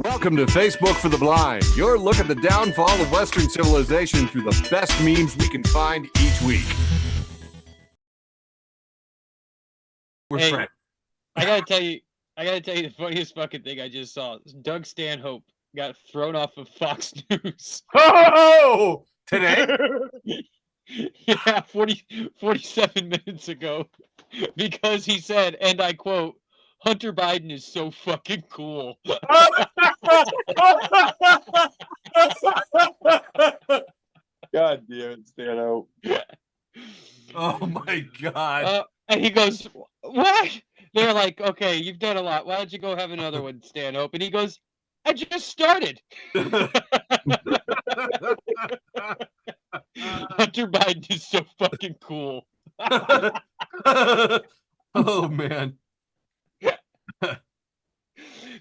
Welcome to Facebook for the Blind, your look at the downfall of Western civilization through the best memes we can find each week. Hey, I gotta tell you the funniest fucking thing I just saw. Doug Stanhope got thrown off of Fox News. Oh, today? Yeah, 47 minutes ago, because he said, and I quote, "Hunter Biden is so fucking cool." God damn it, Stanhope. Oh my God. And he goes, "What?" They're like, "Okay, you've done a lot. Why don't you go have another one, Stanhope?" And he goes, "I just started." Hunter Biden is so fucking cool. Oh man.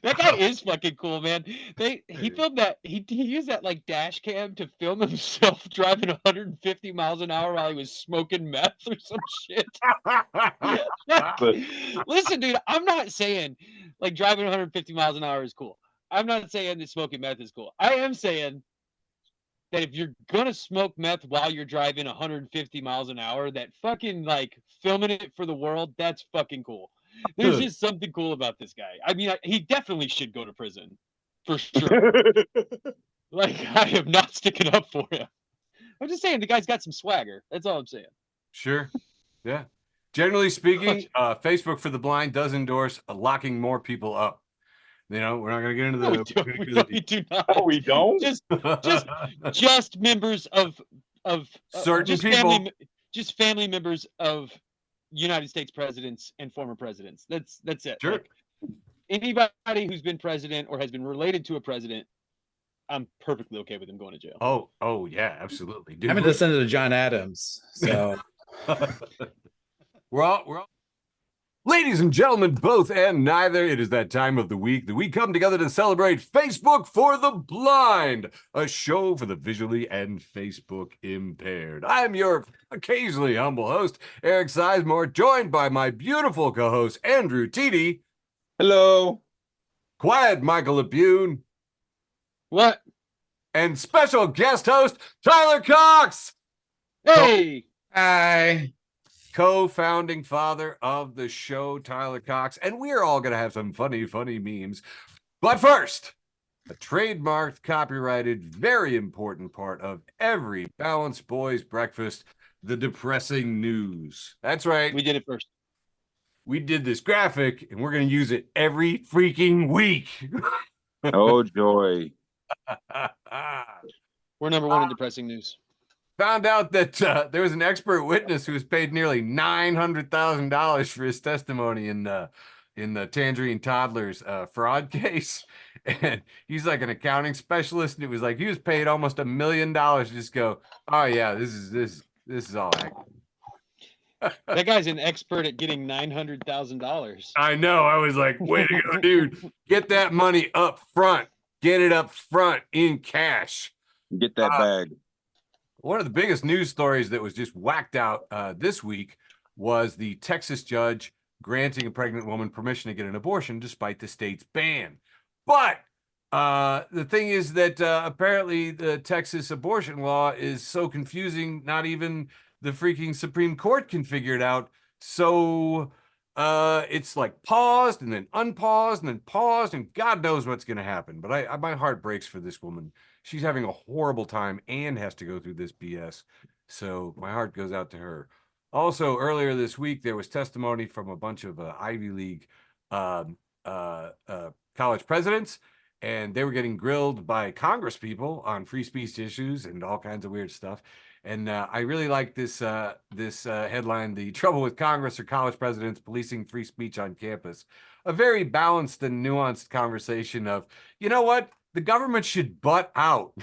That guy is fucking cool, man. He filmed that. He used that like dash cam to film himself driving 150 miles an hour while he was smoking meth or some shit. Listen, dude, I'm not saying like driving 150 miles an hour is cool. I'm not saying that smoking meth is cool. I am saying that if you're gonna smoke meth while you're driving 150 miles an hour, that fucking like filming it for the world, that's fucking cool. There's just something cool about this guy. I mean, he definitely should go to prison, for sure. Like, I am not sticking up for him. I'm just saying the guy's got some swagger. That's all I'm saying. Sure. Yeah. Generally speaking, Facebook for the Blind does endorse locking more people up. You know, we're not going to get into the. We do not. Oh, we don't. Just members of certain just people. Just family members of United States presidents and former presidents. That's it. Sure. Like, anybody who's been president or has been related to a president, I'm perfectly okay with him going to jail. Oh yeah, absolutely. Dude, I'm a descendant of John Adams, so we're all. Ladies and gentlemen, both and neither, it is that time of the week that we come together to celebrate Facebook for the Blind, a show for the visually and Facebook impaired. I'm your occasionally humble host, Eric Sizemore, joined by my beautiful co-host, Andrew Teedy. Hello. Quiet Michael Lapune. What? And special guest host, Tyler Cox. Hey. hi. Co-founding father of the show, Tyler Cox, and we're all going to have some funny memes. But first, a trademarked, copyrighted, very important part of every balanced boys breakfast, the depressing news. That's right. We did it first. We did this graphic, and we're going to use it every freaking week. Oh, joy. We're number one in depressing news. Found out that there was an expert witness who was paid nearly $900,000 for his testimony in the Tangerine Toddlers fraud case, and he's like an accounting specialist, and it was like he was paid almost $1 million to just go, oh yeah, this is all accurate. That guy's an expert at getting $900,000. I know. I was like, way to go, dude! Get that money up front. Get it up front in cash. Get that bag. One of the biggest news stories that was just whacked out this week was the Texas judge granting a pregnant woman permission to get an abortion despite the state's ban. But the thing is that apparently the Texas abortion law is so confusing, not even the freaking Supreme Court can figure it out. So it's like paused and then unpaused and then paused, and God knows what's going to happen. But my heart breaks for this woman. She's having a horrible time and has to go through this BS. So my heart goes out to her. Also, earlier this week, there was testimony from a bunch of Ivy League college presidents, and they were getting grilled by Congress people on free speech issues and all kinds of weird stuff. And I really like this headline, "The Trouble with Congress or College Presidents Policing Free Speech on Campus." A very balanced and nuanced conversation of, you know what? The government should butt out.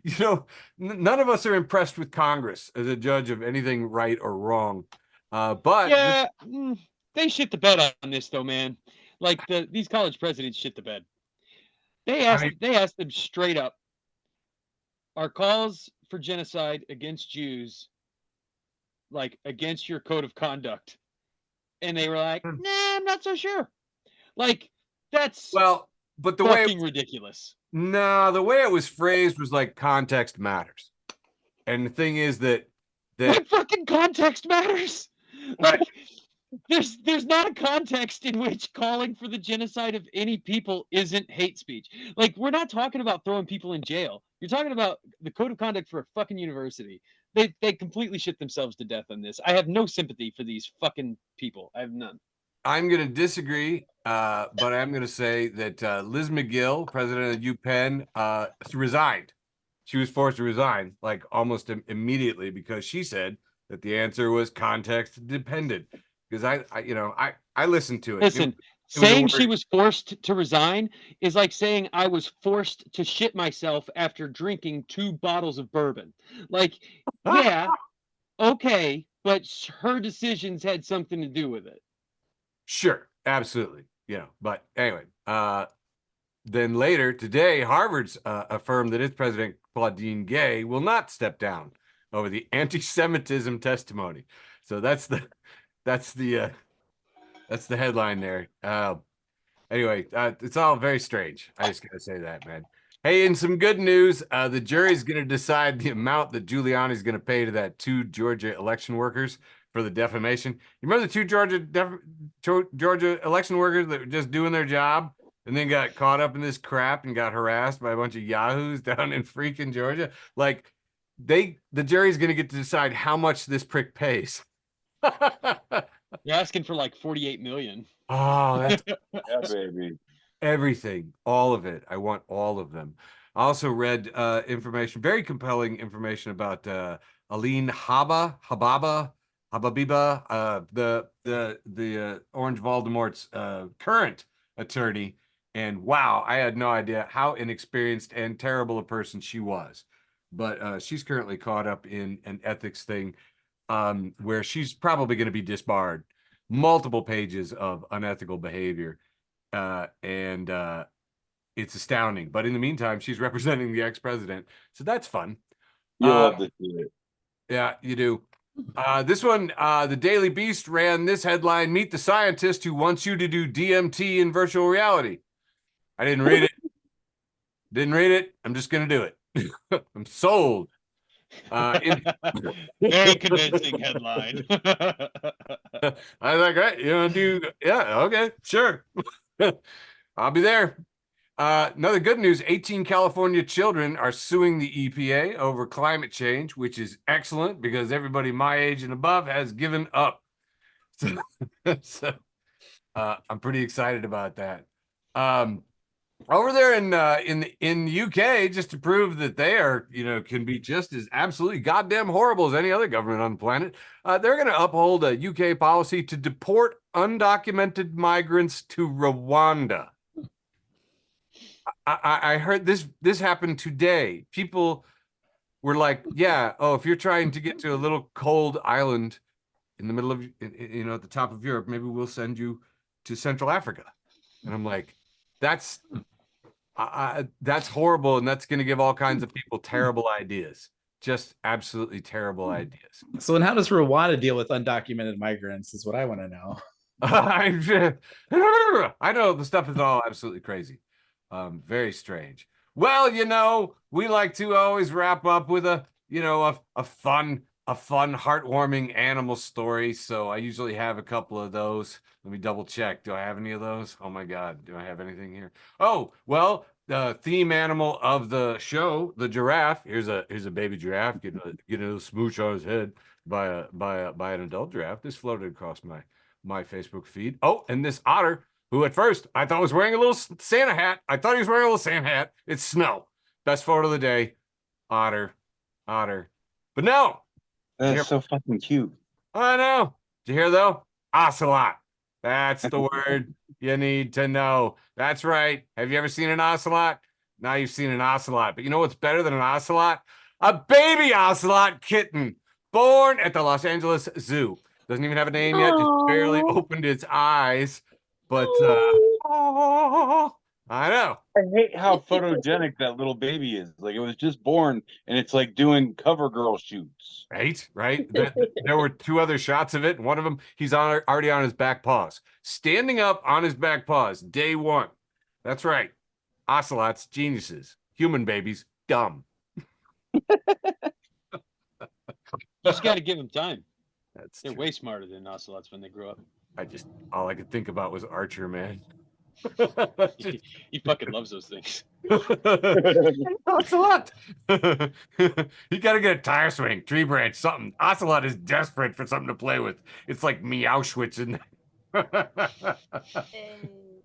You know, none of us are impressed with Congress as a judge of anything right or wrong. But yeah, they shit the bed on this though, man. Like these college presidents shit the bed. They asked them straight up, "Are calls for genocide against Jews like against your code of conduct?" And they were like, "Nah, I'm not so sure." Like that's well, but the way Fucking ridiculous. no, the way it was phrased was like context matters. And the thing is that What fucking context matters? Like, there's not a context in which calling for the genocide of any people isn't hate speech. Like, we're not talking about throwing people in jail. You're talking about the code of conduct for a fucking university. They completely shit themselves to death on this. I have no sympathy for these fucking people. I have none. I'm going to disagree, but I'm going to say that Liz McGill, president of UPenn, resigned. She was forced to resign like almost immediately because she said that the answer was context dependent. Because I listened to it. Listen, it was saying she was forced to resign is like saying I was forced to shit myself after drinking 2 bottles of bourbon. Like, yeah, okay, but her decisions had something to do with it. Sure, absolutely. But anyway, then later today, Harvard's affirmed that its president, Claudine Gay, will not step down over the anti-Semitism testimony. So that's the headline there. Anyway, it's all very strange. I just gotta say that, man. Hey, in some good news, the jury's gonna decide the amount that Giuliani's gonna pay to that 2 Georgia election workers for the defamation. You remember the 2 Georgia election workers that were just doing their job and then got caught up in this crap and got harassed by a bunch of yahoos down in freaking Georgia? Like, the jury's gonna get to decide how much this prick pays. You're asking for like 48 million. Oh, that's Yeah, baby. everything, all of it. I want all of them. I also read information, very compelling information about Aline Hababiba, the Orange Voldemort's current attorney. And wow, I had no idea how inexperienced and terrible a person she was. But she's currently caught up in an ethics thing where she's probably going to be disbarred. Multiple pages of unethical behavior. And it's astounding. But in the meantime, she's representing the ex-president. So that's fun. You love to see it. Yeah, you do. This one, the Daily Beast ran this headline: Meet the scientist who wants you to do DMT in virtual reality. I didn't read it. I'm just going to do it. I'm sold. Very convincing headline. I was like, right, you want to do? Yeah, okay, sure. I'll be there. Another good news: 18 California children are suing the EPA over climate change, which is excellent because everybody my age and above has given up. So I'm pretty excited about that. Over there in the UK, just to prove that they are, can be just as absolutely goddamn horrible as any other government on the planet, they're going to uphold a UK policy to deport undocumented migrants to Rwanda. I heard this happened today. People were like, yeah, oh, if you're trying to get to a little cold island in the middle of, at the top of Europe, maybe we'll send you to Central Africa. And I'm like, that's horrible, and that's going to give all kinds of people terrible ideas. Just absolutely terrible ideas. So, and how does Rwanda deal with undocumented migrants is what I want to know. I know the stuff is all absolutely crazy. Very strange. Well, we like to always wrap up with a fun, heartwarming animal story. So I usually have a couple of those. Let me double check. Do I have any of those? Oh my God. Do I have anything here? Oh, well, the theme animal of the show, the giraffe. Here's a baby giraffe getting a little smooch on his head by an adult giraffe. This floated across my Facebook feed. Oh, and this otter, who at first I thought was wearing a little Santa hat. I thought he was wearing a little Santa hat. It's snow. Best photo of the day. Otter. But no. That's so fucking cute. I know. Did you hear though? Ocelot. That's the word you need to know. That's right. Have you ever seen an ocelot? Now you've seen an ocelot. But you know what's better than an ocelot? A baby ocelot kitten born at the Los Angeles Zoo. Doesn't even have a name yet. Just barely opened its eyes. But I know. I hate how photogenic that little baby is. Like, it was just born and it's like doing cover girl shoots. Right. There were 2 other shots of it. And one of them, he's already on his back paws, standing up on his back paws. Day 1. That's right. Ocelots, geniuses. Human babies, dumb. You just got to give them time. That's They're true. way smarter than ocelots when they grow up. All I could think about was Archer, man. He fucking loves those things. Ocelot. You gotta get a tire swing, tree branch, something. Ocelot is desperate for something to play with. It's like Meowschwitz in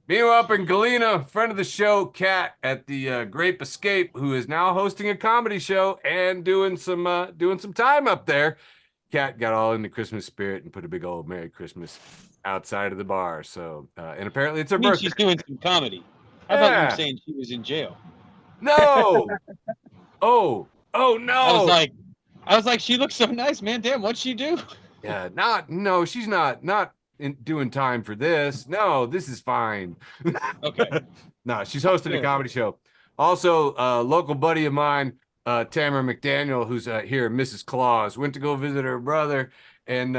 Meanwhile, up in Galena, friend of the show, Kat at the Grape Escape, who is now hosting a comedy show and doing some time up there. Kat got all in the Christmas spirit and put a big old Merry Christmas outside of the bar. So, and apparently it's her I mean, birthday. she's doing some comedy. I thought you were saying she was in jail. No. Oh no. I was like, she looks so nice, man. Damn, what'd she do? Yeah, no, she's not doing time for this. No, this is fine. Okay. No, she's hosting a comedy show. Also, a local buddy of mine, Tamara McDaniel, who's here, Mrs. Claus, went to go visit her brother, and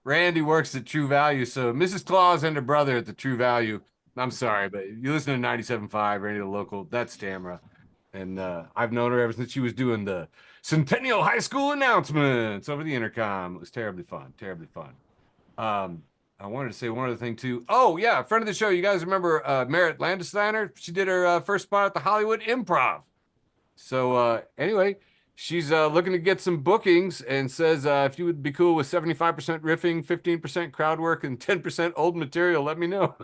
Randy works at True Value. So Mrs. Claus and her brother at the True Value. I'm sorry, but you listen to 97.5 or any of the local, that's Tamara. And I've known her ever since she was doing the Centennial High School announcements over the intercom. It was terribly fun, terribly fun. I wanted to say one other thing too. Oh yeah, a friend of the show. You guys remember Merritt Landesteiner? She did her first spot at the Hollywood Improv. So anyway, she's looking to get some bookings and says if you would be cool with 75% riffing, 15% crowd work, and 10% old material, let me know.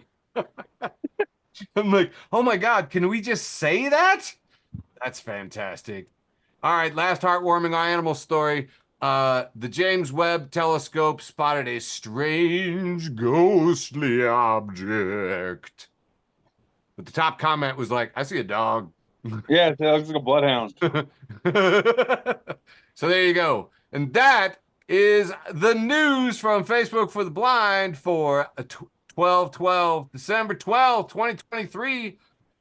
I'm like, oh my God, can we just say that? That's fantastic. All right, last heartwarming animal story. The James Webb Telescope spotted a strange ghostly object. But the top comment was like, I see a dog. Yeah, it looks like a bloodhound. So there you go. And that is the news from Facebook for the Blind for 12/12, December 12th, 2023.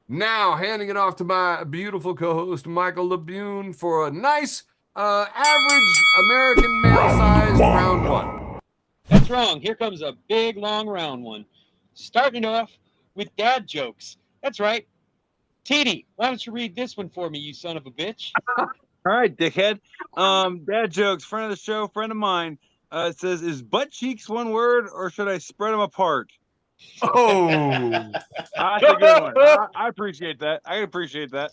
Now handing it off to my beautiful co-host, Michael Labune, for a nice average American male-sized round one. That's wrong. Here comes a big, long, round one. Starting off with dad jokes. That's right. TD, why don't you read this one for me, you son of a bitch? All right, dickhead. Dad jokes, friend of the show, friend of mine. It says, is butt cheeks one word or should I spread them apart? Oh, That's a good one. I appreciate that. I appreciate that.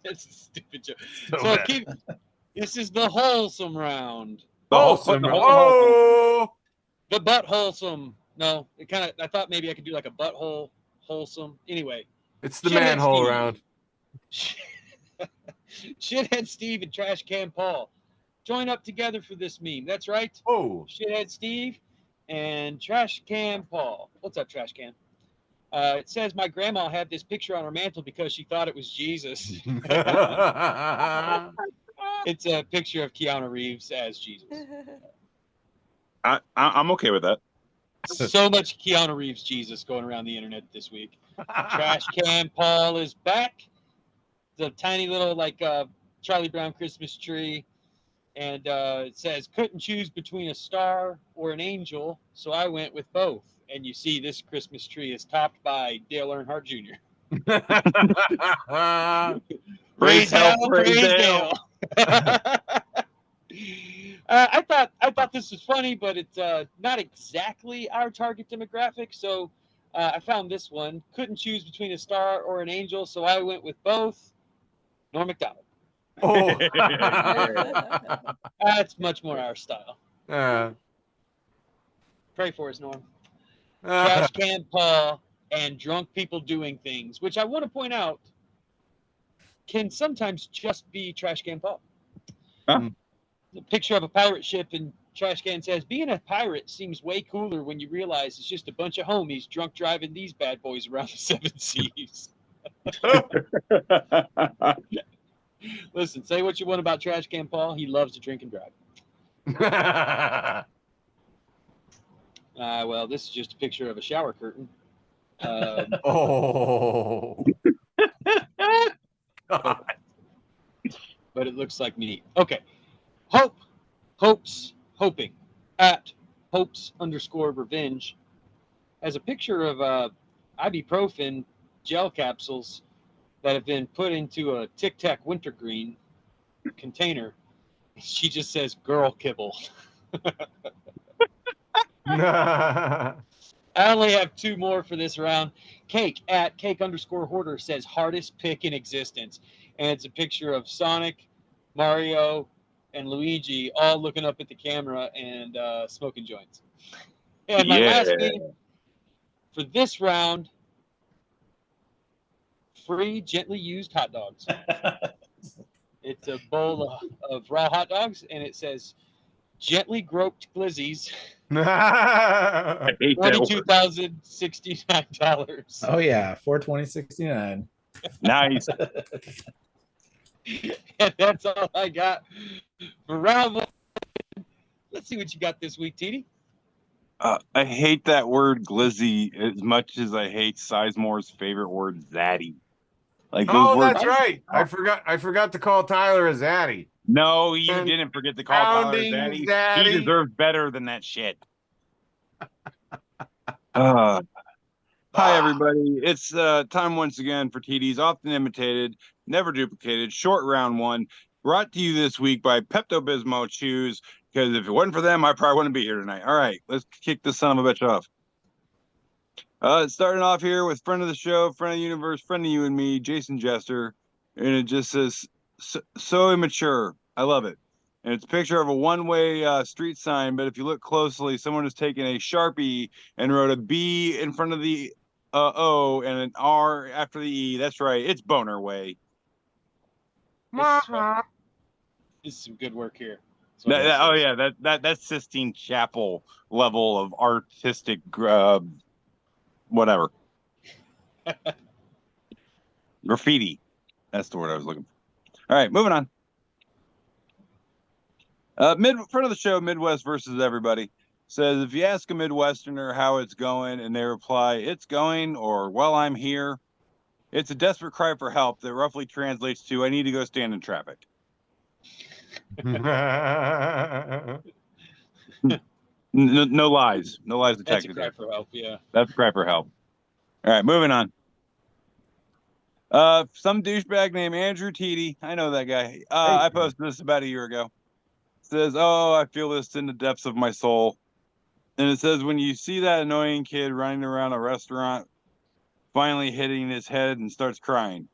That's a stupid joke. So So bad. this is the wholesome round. Wholesome. The Oh, The butt wholesome. No, it kind of. I thought maybe I could do like a butthole wholesome. Anyway, it's the Shithead manhole Steve. round. Shithead Steve and Trash Can Paul join up together for this meme. That's right. Oh, Shithead Steve and Trash Can Paul. What's up, Trash Can? It says my grandma had this picture on her mantle because she thought it was Jesus. It's a picture of Keanu Reeves as Jesus. I'm okay with that. So much Keanu Reeves Jesus going around the internet this week. Trash Can Paul is back. The tiny little Charlie Brown Christmas tree. And it says, couldn't choose between a star or an angel, so I went with both. And you see this Christmas tree is topped by Dale Earnhardt Jr. Praise hell, praise Dale. I thought this was funny, but it's not exactly our target demographic. So I found this one. Couldn't choose between a star or an angel, so I went with both. Norm Macdonald. Oh, That's much more our style. uh, Pray for us, Norm. Trash Can Paul and drunk people doing things, which I want to point out can sometimes just be Trash Can Paul. Huh? The picture of a pirate ship and Trash Can says, being a pirate seems way cooler when you realize it's just a bunch of homies drunk driving these bad boys around the seven seas. Listen, say what you want about Trash Can Paul. He loves to drink and drive. Well, this is just a picture of a shower curtain. oh, God. But it looks like meat. Okay. Hoping at hopes_revenge has a picture of ibuprofen gel capsules that have been put into a Tic Tac wintergreen container. She just says girl kibble. I only have 2 more for this round. Cake at cake_hoarder says hardest pick in existence. And it's a picture of Sonic, Mario, and Luigi all looking up at the camera and smoking joints. And my last pick for this round, free gently used hot dogs. It's a bowl of raw hot dogs, and it says gently groped glizzies. I hate that word. $22,069. Oh yeah, 420.69. Nice. And that's all I got for round 1. Let's see what you got this week, TD. I hate that word glizzy as much as I hate Sizemore's favorite word, zaddy. Like those Oh, words. that's right. I forgot to call Tyler a zaddy. No, you And didn't forget to call Tyler pounding zaddy. zaddy. He deserves better than that shit. Hi, everybody. It's time once again for TD's often imitated, never duplicated, short round 1, brought to you this week by Pepto-Bismol Chews, because if it wasn't for them, I probably wouldn't be here tonight. All right, let's kick this son of a bitch off. Starting off here with friend of the show, friend of the universe, friend of you and me, Jason Jester, and it just says, so immature. I love it. And it's a picture of a one-way street sign, but if you look closely, someone has taken a Sharpie and wrote a B in front of the O and an R after the E. That's right. It's Boner Way. This is some good work here. That's Sistine Chapel level of artistic whatever. Graffiti. That's the word I was looking for. All right, moving on. Front of the show, Midwest versus everybody, says if you ask a Midwesterner how it's going and they reply, it's going, or well, I'm here, it's a desperate cry for help that roughly translates to, I need to go stand in traffic. No lies. No lies That's a detected. cry for help, yeah. That's a cry for help. All right, moving on. Some douchebag named Andrew Teedy. I know that guy. I posted this about a year ago. It says, oh, I feel this in the depths of my soul. And it says, when you see that annoying kid running around a restaurant, finally hitting his head and starts crying.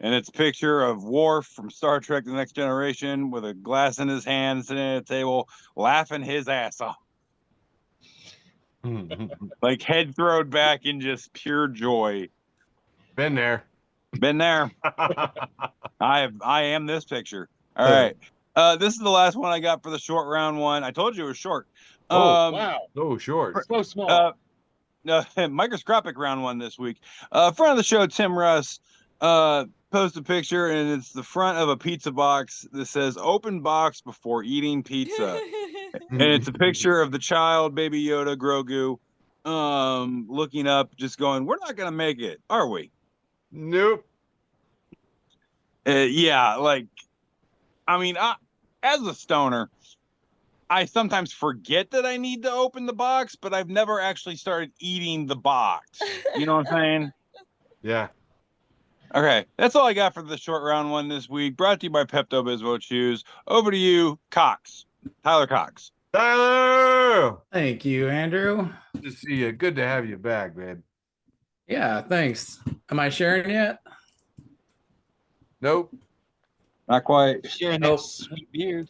And it's a picture of Worf from Star Trek The Next Generation with a glass in his hand, sitting at a table, laughing his ass off. Like head thrown back in just pure joy. Been there. Been there. I am this picture. All right. This is the last one I got for the short round 1. I told you it was short. Wow. So short. So small. Microscopic round 1 this week. Front of the show, Tim Russ post a picture, and it's the front of a pizza box that says open box before eating pizza. And it's a picture of the child, Baby Yoda, Grogu, looking up, just going, we're not going to make it, are we? Nope. Yeah, like, I mean, as a stoner, I sometimes forget that I need to open the box, but I've never actually started eating the box. You know what I'm saying? Yeah. Okay, that's all I got for the short round 1 this week. Brought to you by Pepto-Bismol Chews. Over to you, Cox. Tyler Cox. Tyler! Thank you, Andrew. Good to see you. Good to have you back, man. Yeah, thanks. Am I sharing yet? Nope. Not quite. Sharing that sweet beard.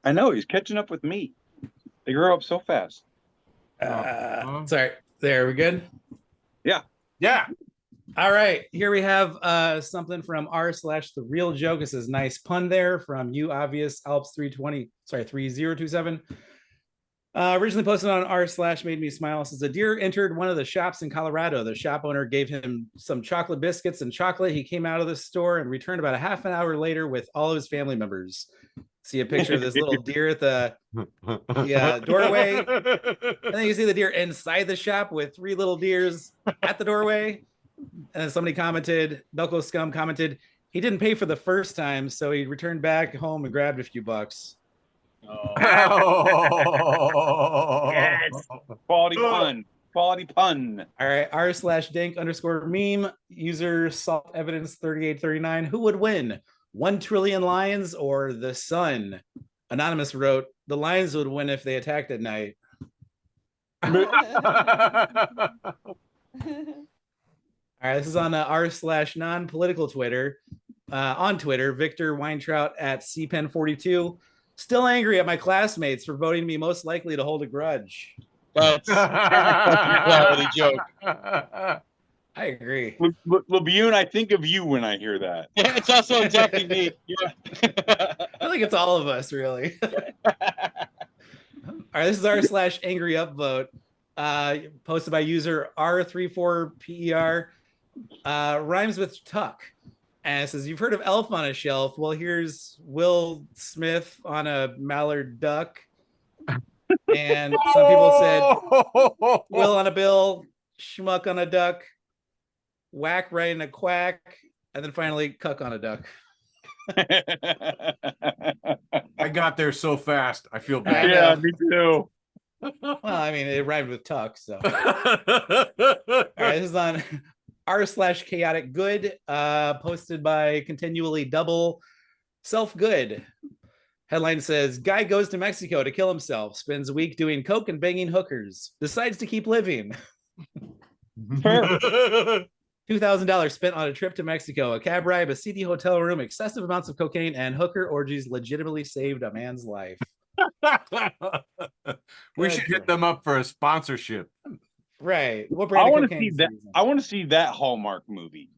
I know, he's catching up with me. They grow up so fast. Sorry. There, we good? Yeah. Yeah. All right, here we have something from r/the real joke. It says nice pun there from you obvious Alps 3027. Originally posted on r/made me smile. It says a deer entered one of the shops in Colorado. The shop owner gave him some chocolate biscuits and chocolate. He came out of the store and returned about a half an hour later with all of his family members. See a picture of this little deer at the doorway. And then you see the deer inside the shop with 3 little deers at the doorway. And somebody commented, Belko Scum commented, he didn't pay for the first time, so he returned back home and grabbed a few bucks. Yes. Quality fun. quality pun. All right, r/dank_meme user salt evidence 3839. Who would win? 1 trillion lions or the sun? Anonymous wrote, the lions would win if they attacked at night. All right, this is on r/non-political Twitter. On Twitter, Victor Weintraut at cpen42. Still angry at my classmates for voting me most likely to hold a grudge. That's a quality joke. I agree. Labune, I think of you when I hear that. Yeah, it's also exactly me. Yeah. I feel like it's all of us, really. All right, this is r/angry upvote, posted by user r34per. Rhymes with tuck. And it says, you've heard of elf on a shelf. Well, here's Will Smith on a mallard duck. And some people said Will on a bill, schmuck on a duck, whack right in a quack, and then finally cuck on a duck. I got there so fast. I feel bad. Yeah, me too. Well, I mean, it rhymed with tuck, so. All right, this is on r/chaotic good, posted by continually double self good. Headline says, guy goes to Mexico to kill himself, spends a week doing coke and banging hookers, decides to keep living. $2,000 spent on a trip to Mexico, a cab ride, a seedy hotel room, excessive amounts of cocaine, and hooker orgies legitimately saved a man's life. We should hit them up for a sponsorship. Right. What brand I of want to cocaine see that. is I want to see that Hallmark movie.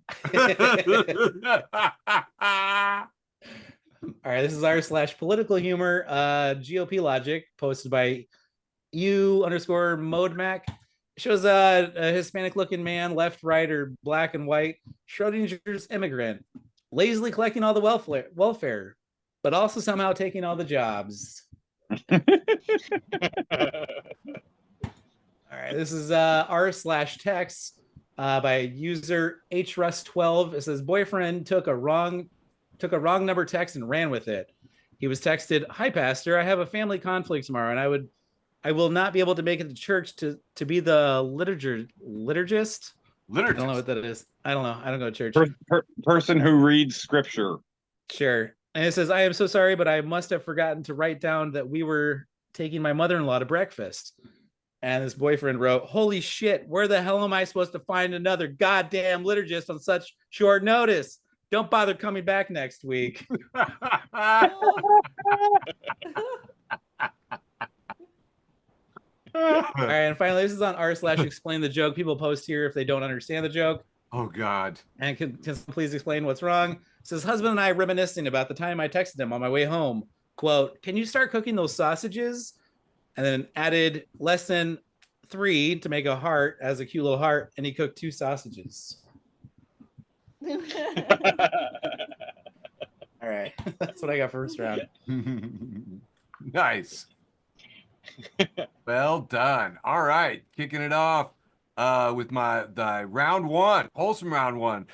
All right, this is r/political humor, GOP logic, posted by u_modemac. Shows a Hispanic looking man, left, right, or black and white, Schrodinger's immigrant, lazily collecting all the welfare, but also somehow taking all the jobs. All right, this is r/text by user HRUS12. It says, boyfriend took a wrong number text and ran with it. He was texted, hi pastor, I have a family conflict tomorrow and I will not be able to make it to church to be the liturgist. I don't know what that is. I don't know. I don't go to church. Person who reads scripture. Sure. And it says, I am so sorry, but I must have forgotten to write down that we were taking my mother-in-law to breakfast. And his boyfriend wrote, holy shit, where the hell am I supposed to find another goddamn liturgist on such short notice? Don't bother coming back next week. All right, and finally, this is on r/explain the joke. People post here if they don't understand the joke. Oh God. And can please explain what's wrong? It says, husband and I reminiscing about the time I texted him on my way home. Quote, can you start cooking those sausages? And then added lesson 3 to make a heart as a cute little heart. And he cooked 2 sausages. All right, that's what I got for first round. Nice. Well done. All right, kicking it off with the round 1, wholesome round 1.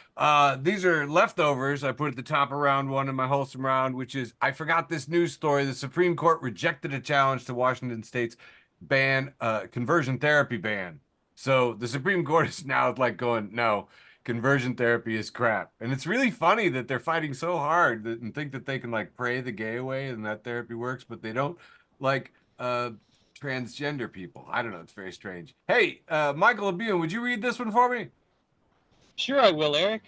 These are leftovers I put at the top of round 1 in my wholesome round, which is, I forgot this news story. The Supreme Court rejected a challenge to Washington State's conversion therapy ban. So the Supreme Court is now like going, no, conversion therapy is crap. And it's really funny that they're fighting so hard and think that they can like pray the gay away and that therapy works, but they don't like transgender people. I don't know. It's very strange. Hey, Michael Labune, would you read this one for me? Sure, I will, Eric.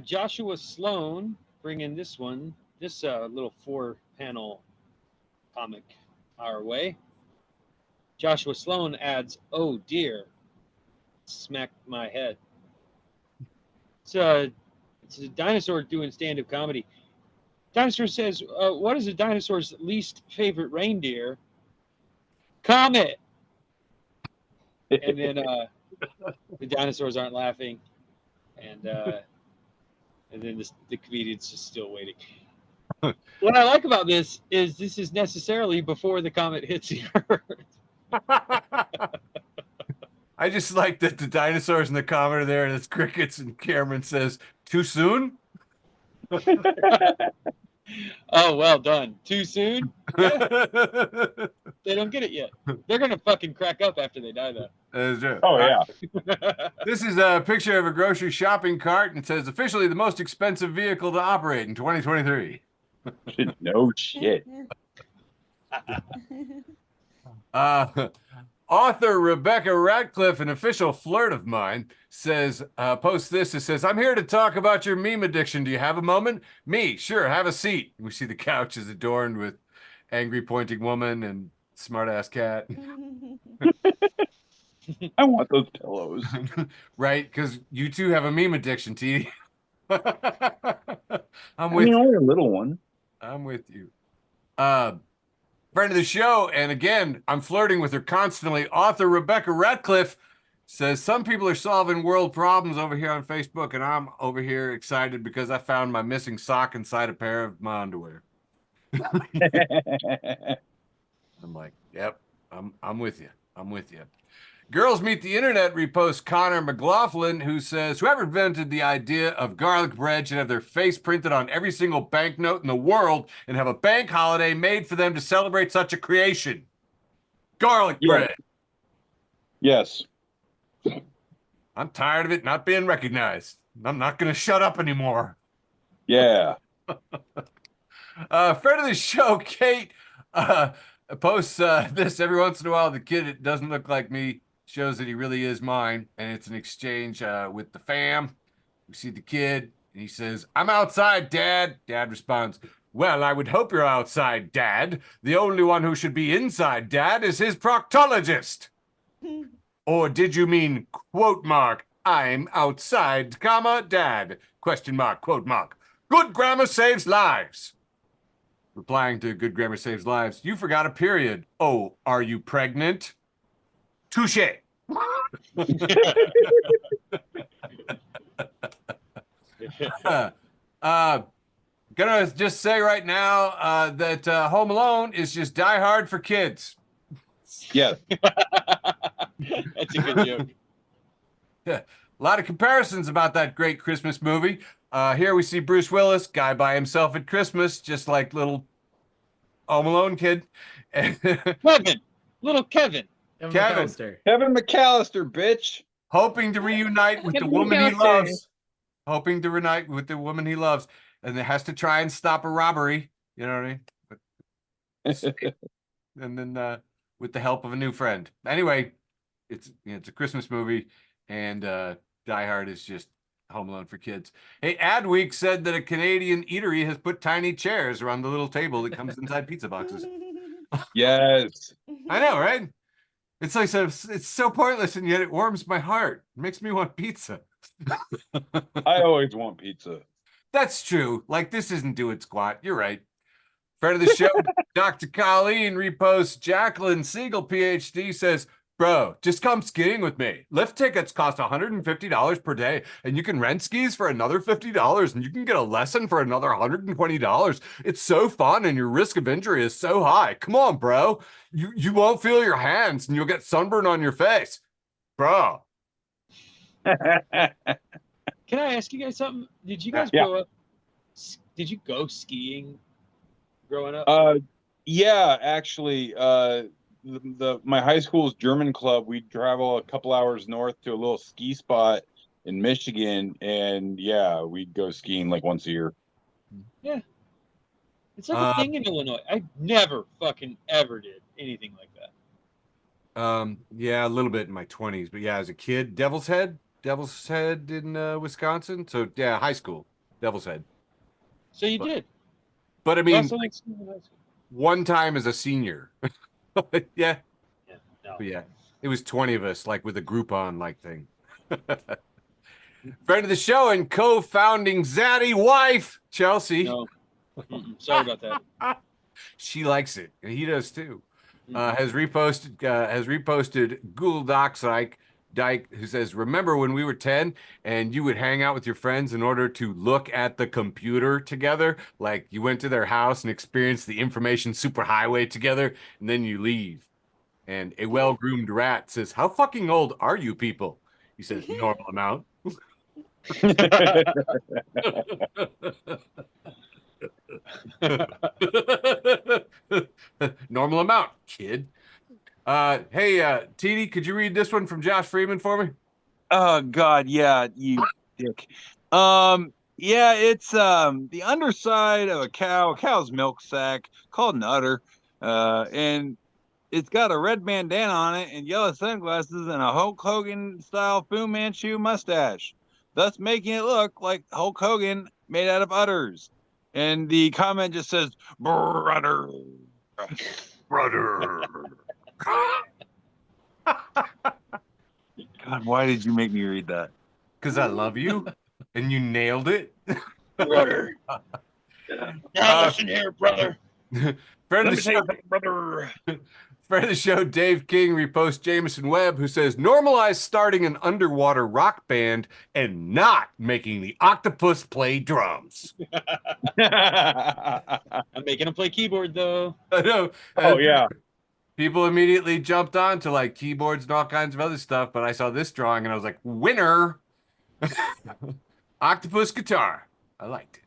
Joshua Sloan bringing this little 4-panel comic our way. Joshua Sloan adds, oh dear, smacked my head. It's a dinosaur doing stand-up comedy. Dinosaur says, what is a dinosaur's least favorite reindeer? Comet. And then the dinosaurs aren't laughing. And then the comedian's just still waiting. What I like about this is necessarily before the comet hits the Earth. I just like that the dinosaurs and the comet are there, and it's crickets, and Cameron says, too soon? Oh, well done. Too soon? They don't get it yet. They're gonna fucking crack up after they die, though. That's true. Oh yeah. This is a picture of a grocery shopping cart, and it says officially the most expensive vehicle to operate in 2023. No shit. Author Rebecca Ratcliffe, an official flirt of mine, says, posts this. It says, I'm here to talk about your meme addiction. Do you have a moment? Me, sure, have a seat. We see the couch is adorned with angry pointing woman and smart ass cat. I want those pillows. Right? Because you too have a meme addiction, T. I'm I with mean, you. only a little one. I'm with you. Friend of the show, and again, I'm flirting with her constantly. Author Rebecca Ratcliffe says some people are solving world problems over here on Facebook, and I'm over here excited because I found my missing sock inside a pair of my underwear. I'm like, yep, I'm with you. I'm with you. Girls Meet the Internet reposts Connor McLaughlin, who says, whoever invented the idea of garlic bread should have their face printed on every single banknote in the world and have a bank holiday made for them to celebrate such a creation. Garlic bread. Yes. I'm tired of it not being recognized. I'm not going to shut up anymore. Yeah. Friend of the show, Kate, posts this every once in a while. The kid, it doesn't look like me, shows that he really is mine, and it's an exchange with the fam. We see the kid, and he says, I'm outside, Dad. Dad responds, well, I would hope you're outside, Dad. The only one who should be inside, Dad, is his proctologist. Or did you mean, quote mark, I'm outside, comma, Dad, question mark, quote mark. Good grammar saves lives. Replying to good grammar saves lives, you forgot a period. Oh, are you pregnant? Touche. Gonna just say right now that Home Alone is just Die Hard for kids. Yes. That's a good joke. A lot of comparisons about that great Christmas movie. Here we see Bruce Willis, guy by himself at Christmas, just like little Home Alone kid. Kevin, little Kevin. Kevin. Kevin McAllister, bitch. Hoping to reunite with the Kevin woman he McAllister. loves. Hoping to reunite with the woman he loves. And it has to try and stop a robbery. You know what I mean? And then with the help of a new friend. Anyway, it's a Christmas movie, and Die Hard is just Home Alone for kids. Hey, Adweek said that a Canadian eatery has put tiny chairs around the little table that comes inside pizza boxes. Yes. I know, right? It's like it's so pointless, and yet it warms my heart. It makes me want pizza. I always want pizza. That's true. Like, this isn't doing squat. You're right. Friend of the show, Dr. Colleen reposts Jacqueline Siegel, PhD, says, bro, just come skiing with me. Lift tickets cost $150 per day, and you can rent skis for another $50, and you can get a lesson for another $120. It's so fun, and your risk of injury is so high. Come on, bro. You won't feel your hands, and you'll get sunburn on your face. Bro. Can I ask you guys something? Did you guys grow up? Did you go skiing growing up? Yeah, actually, my high school's German club, we'd travel a couple hours north to a little ski spot in Michigan, and yeah, we'd go skiing like once a year. Yeah. It's like a thing in Illinois. I never fucking ever did anything like that. Yeah, a little bit in my 20s, but yeah, as a kid, Devil's Head in Wisconsin. So yeah, high school, Devil's Head. So you did. But I mean, Also, like, one time as a senior. Yeah. No. But yeah, it was 20 of us, like with a Groupon like thing. Friend of the show and co-founding Zaddy wife, Chelsea. No. Sorry about that. She likes it, and he does too. Has reposted Ghoul Dyke, who says, remember when we were 10 and you would hang out with your friends in order to look at the computer together? Like you went to their house and experienced the information superhighway together, and then you leave. And a well-groomed rat says, how fucking old are you people? He says, normal amount. Normal amount, kid. Hey, TD, could you read this one from Josh Freeman for me? Oh God, yeah, you dick. Yeah, it's the underside of a cow's milk sack called an udder. And it's got a red bandana on it and yellow sunglasses and a Hulk Hogan style Fu Manchu mustache, thus making it look like Hulk Hogan made out of udders. And the comment just says, brother. Brother. God, why did you make me read that? Because I love you and you nailed it. Brother. Now listen here, brother. Friend of the show, brother. friend of the show, Dave King reposts Jameson Webb, who says, normalize starting an underwater rock band and not making the octopus play drums. I'm making him play keyboard though. I know. Oh, yeah. People immediately jumped on to like keyboards and all kinds of other stuff, but I saw this drawing and I was like, winner. Octopus guitar. I liked it.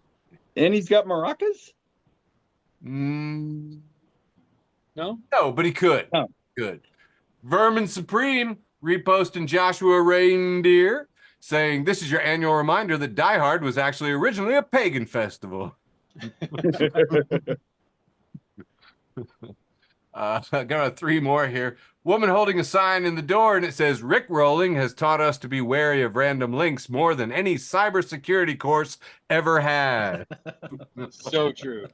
And he's got maracas? No, No? but he could. Oh. Good. Vermin Supreme reposting Joshua Reindeer saying, this is your annual reminder that Die Hard was actually originally a pagan festival. I got 3 more here. Woman holding a sign in the door and it says, Rick Rolling has taught us to be wary of random links more than any cybersecurity course ever had. So true.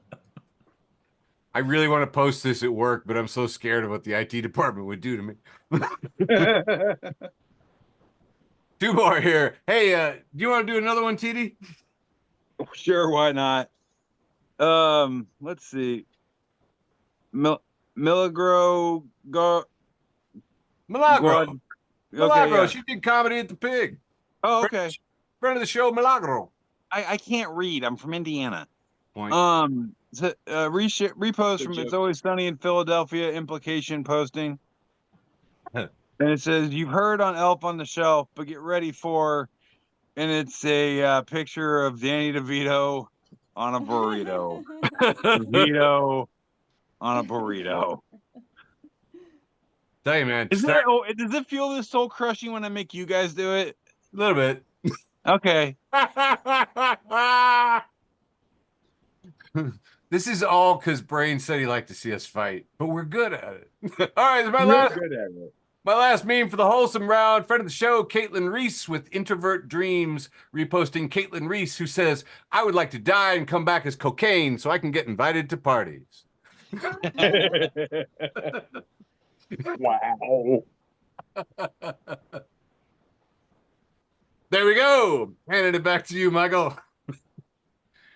I really want to post this at work, but I'm so scared of what the IT department would do to me. 2 more here. Hey, do you want to do another one, TD? Sure, why not? Let's see. Milagro Milagro. Milagro. yeah. She did comedy at the Pig. Oh, okay. Friend of the show, Milagro. I can't read. I'm from Indiana. Point. Repost Good from joke. It's Always Sunny in Philadelphia implication posting. And it says, you've heard on Elf on the Shelf, but get ready for, and it's a picture of Danny DeVito on a burrito. DeVito on a burrito. Tell you, man. Does it feel this soul crushing when I make you guys do it? A little bit. Okay. This is all because Brain said he liked to see us fight, but we're good at it. All right, my last meme for the wholesome round. Friend of the show, Caitlin Reese with Introvert Dreams, reposting Caitlin Reese, who says, I would like to die and come back as cocaine so I can get invited to parties. Wow. There we go. Handing it back to you, Michael.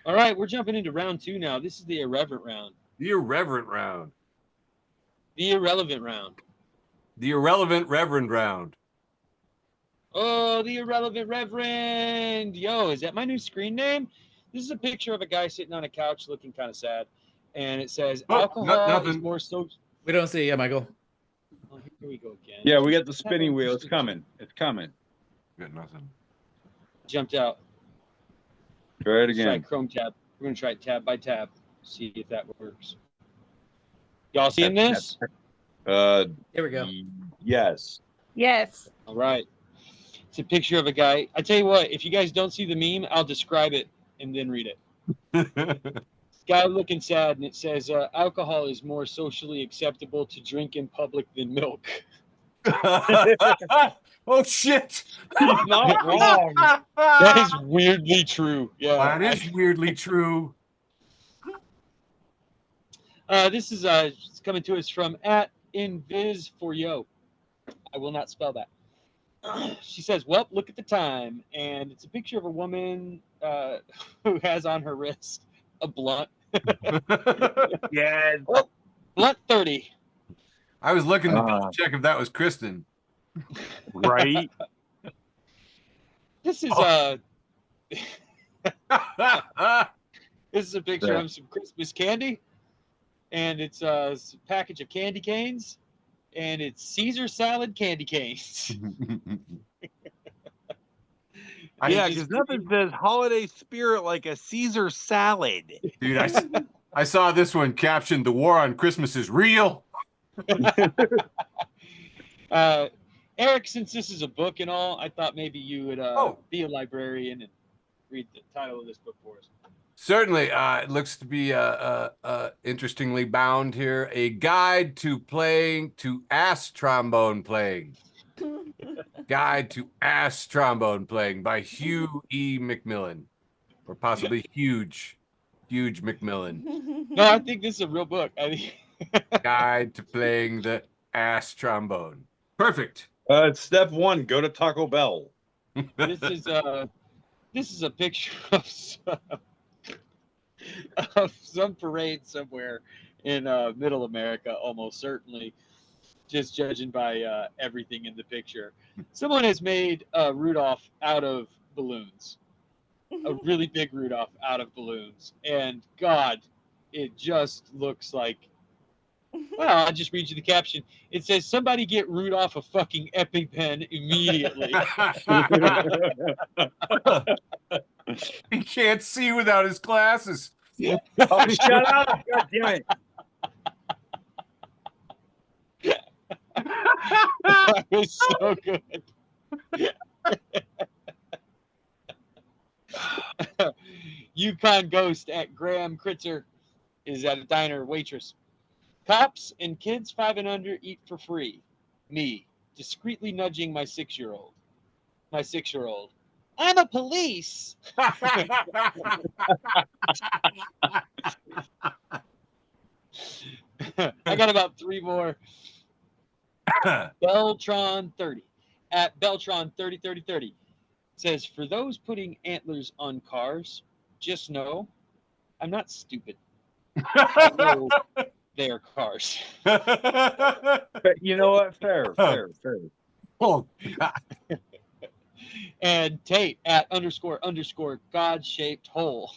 All right, we're jumping into round 2 now. This is the irreverent round. The irreverent round. The irrelevant round. The irrelevant reverend round. Oh, the irrelevant reverend. Yo, is that my new screen name? This is a picture of a guy sitting on a couch looking kind of sad. And it says, Oh, alcohol is nothing. more social. We don't see it yet, Michael. Oh, here we go again. Yeah, we got the spinning wheel. It's coming. It's coming. Got nothing. Jumped out. Try it Let's try again. Chrome tab. We're going to try it tab by tab. See if that works. Y'all seeing this? Here we go. Yes. Yes. All right. It's a picture of a guy. I tell you what, if you guys don't see the meme, I'll describe it and then read it. Guy looking sad, and it says, alcohol is more socially acceptable to drink in public than milk. Oh, shit. He's not wrong. That is weirdly true. Yeah. That is weirdly true. This is it's coming to us from @invis4yo. I will not spell that. She says, well, look at the time. And it's a picture of a woman who has on her wrist a blunt. Yeah. Oh, blunt 30. I was looking to check if that was Kristen. Right. This is this is a picture of some Christmas candy. And it's a package of candy canes. And it's Caesar salad candy canes. Yeah, Just because nothing says holiday spirit like a Caesar salad. Dude, I saw this one captioned, "The war on Christmas is real." Eric, since this is a book and all, I thought maybe you would be a librarian and read the title of this book for us. Certainly, it looks to be interestingly bound here. A guide to ass trombone playing. Guide to ass trombone playing by Hugh E. McMillan, or possibly Huge McMillan. No, I think this is a real book. I mean, Guide to playing the ass trombone. Perfect. It's step 1. Go to Taco Bell. this is a picture of some parade somewhere in middle America, almost certainly, just judging by everything in the picture. Someone has made Rudolph out of balloons, a really big Rudolph out of balloons, and God, it just looks like, well, I'll just read you the caption. It says, "Somebody get Rudolph a fucking EpiPen immediately." He can't see without his glasses. Oh, shut up! God damn it! That was so good. Yukon Ghost at Graham Kritzer is at a diner waitress. Cops and kids 5 and under eat for free. Me, discreetly nudging my 6-year-old. I'm a police. I got about 3 more. Beltron 30 at Beltron 303030 says, "For those putting antlers on cars, just know I'm not stupid. I know they are cars." But you know what? Fair. Oh, God. And Tate at __ God-shaped hole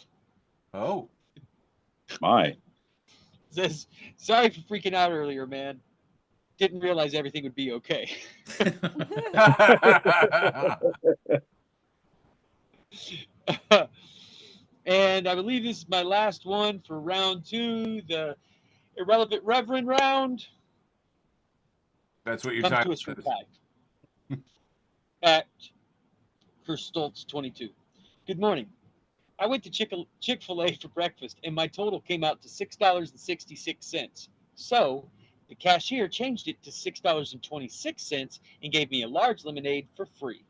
Oh. My. says, "Sorry for freaking out earlier, man. Didn't realize everything would be okay." And I believe this is my last one for round 2, the irrelevant reverend round. That's what you're Comes talking to us from about. Kai at Stoltz 22. "Good morning. I went to Chick-fil-A for breakfast, and my total came out to $6.66. So the cashier changed it to $6.26 and gave me a large lemonade for free.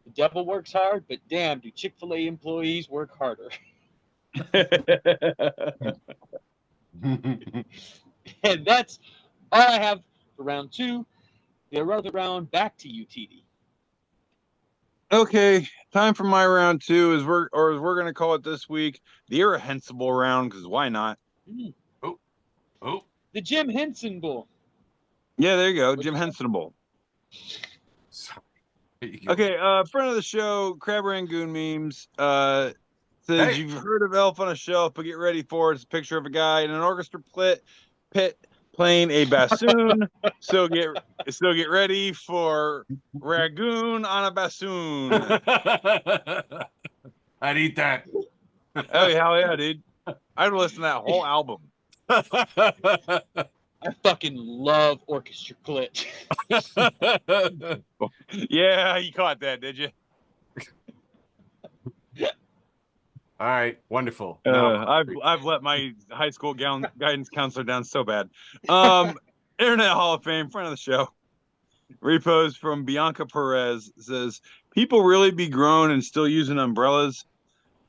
The devil works hard, but damn, do Chick-fil-A employees work harder." And that's all I have for round 2. The irrelevant round, back to you, TD. Okay, time for my round 2, as we're gonna call it this week, the irrehensible round, because why not? Oh. The Jim Henson Bull. Yeah, there you go, Jim Hensonable. Sorry. There you go. Okay, friend of the show, Crab Rangoon Memes, says, Hey. "You've heard of Elf on a Shelf, but get ready for it. It's a picture of a guy in an orchestra pit playing a bassoon. so get ready for Ragoon on a bassoon." I'd eat that. Oh, hell yeah, dude. I'd listen to that whole album. I fucking love orchestra clit. Yeah, you caught that, did you? All right, wonderful. No, I've let my high school guidance counselor down so bad. Internet Hall of Fame, friend of the show, repost from Bianca Perez, says, "People really be grown and still using umbrellas?"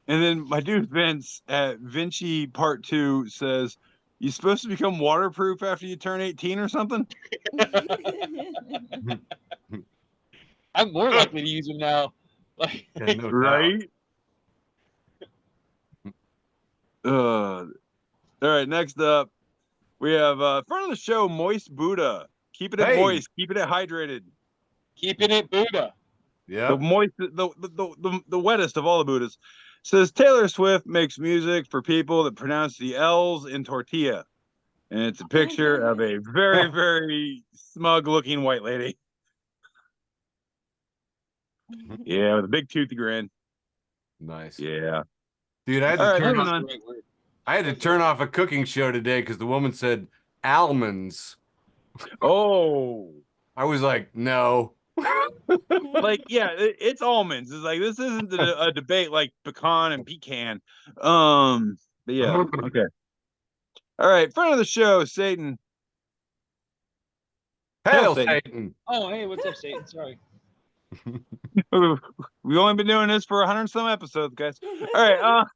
And then my dude Vince at Vinci Part 2 says, "You supposed to become waterproof after you turn 18 or something?" I'm more likely to use them now. Like, yeah, no doubt. Right? All right, next up, we have front of the show, Moist Buddha. Keeping it moist, keeping it hydrated. keeping it Buddha. Yeah. The moist, the wettest of all the Buddhas. Says Taylor Swift makes music for people that pronounce the L's in tortilla. And it's a picture of a very, very smug looking white lady. Yeah, with a big toothy grin. Nice. Yeah. Dude, All right, moving That's on. the right word. I had to turn off a cooking show today because the woman said almonds. Oh, I was like, no. like yeah, it's almonds. It's like this isn't a debate like pecan and pecan. But yeah, okay. All right, friend of the show, Satan. Hail Satan. Satan. Oh, hey, what's up, Satan? Sorry. We've only been doing this for 100 some episodes, guys. All right.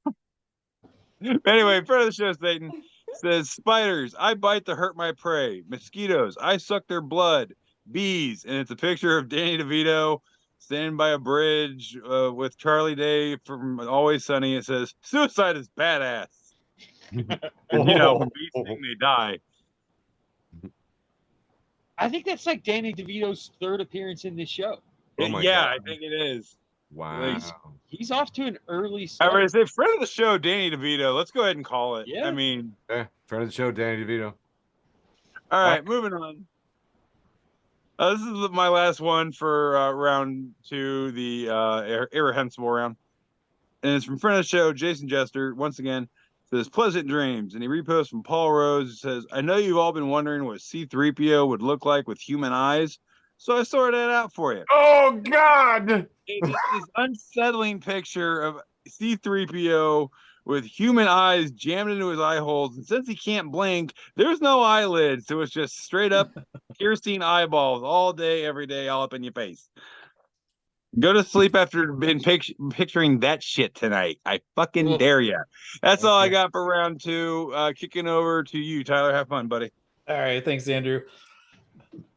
Anyway, friend of the show, Satan says spiders. I bite to hurt my prey. Mosquitoes. I suck their blood. Bees, and it's a picture of Danny DeVito standing by a bridge with Charlie Day from Always Sunny. It says suicide is badass. And when bees sting, they die. I think that's like Danny DeVito's third appearance in this show. Oh my Yeah, God. I think it is. Wow. He's off to an early I start. would say friend of the show, Danny DeVito. Let's go ahead and call it. Yeah. I mean, Yeah, friend of the show, Danny DeVito. all right, moving on. This is my last one for round 2, the irrehensible round. And it's from friend of the show, Jason Jester. Once again, says pleasant dreams. And he reposts from Paul Rose. It says, I know you've all been wondering what C-3PO would look like with human eyes. So I sorted it out for you. Oh God. It's this unsettling picture of C-3PO with human eyes jammed into his eye holes. And since he can't blink, there's no eyelids. So it's just straight up piercing eyeballs all day, every day, all up in your face. Go to sleep after been picturing that shit tonight. I fucking dare you. That's all I got for round 2. Kicking over to you, Tyler. Have fun, buddy. All right, thanks, Andrew.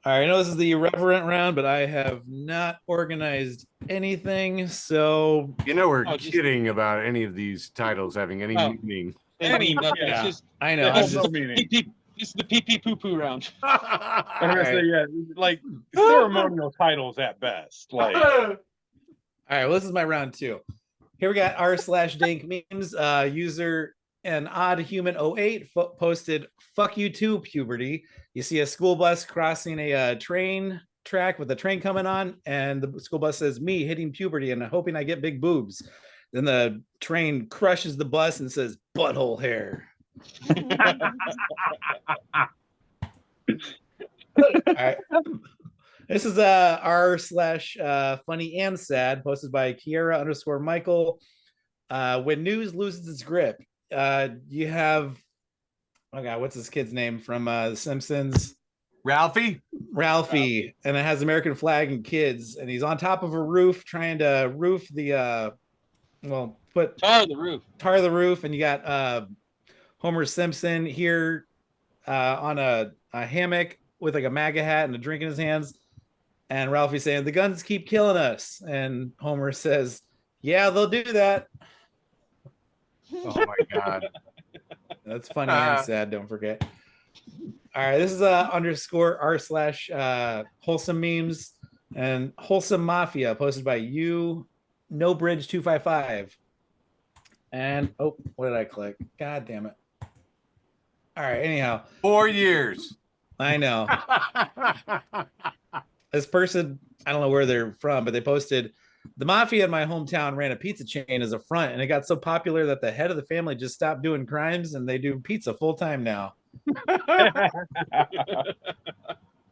All right, I know this is the irreverent round, but I have not organized anything, so We're kidding about any of these titles having any meaning. Nothing. Yeah. It's just I know. It's I'm just, this is the pee pee poo poo round. I'm gonna say, yeah, like ceremonial titles at best. Like, all right, well, this is my round 2. Here we got r/dank memes. User an odd human 08 posted "fuck you too, puberty." You see a school bus crossing a train track with a train coming on, and the school bus says "me hitting puberty and hoping I get big boobs." Then the train crushes the bus and says "butthole hair." All right. This is r/funny and sad, posted by Kiera_Michael. When news loses its grip, you have, oh God, what's this kid's name from The Simpsons? Ralphie, and it has American flag and kids, and he's on top of a roof trying to roof the Tar the roof, and you got Homer Simpson here on a hammock with like a MAGA hat and a drink in his hands, and Ralphie saying the guns keep killing us, and Homer says, yeah, they'll do that. oh my God. That's funny and sad, don't forget. All right, this is _r/wholesome memes and wholesome mafia, posted by you no bridge 255. And oh, what did I click? God damn it. All right, anyhow, 4 years. I know this person, I don't know where they're from, but they posted, the mafia in my hometown ran a pizza chain as a front, and it got so popular that the head of the family just stopped doing crimes and they do pizza full time now.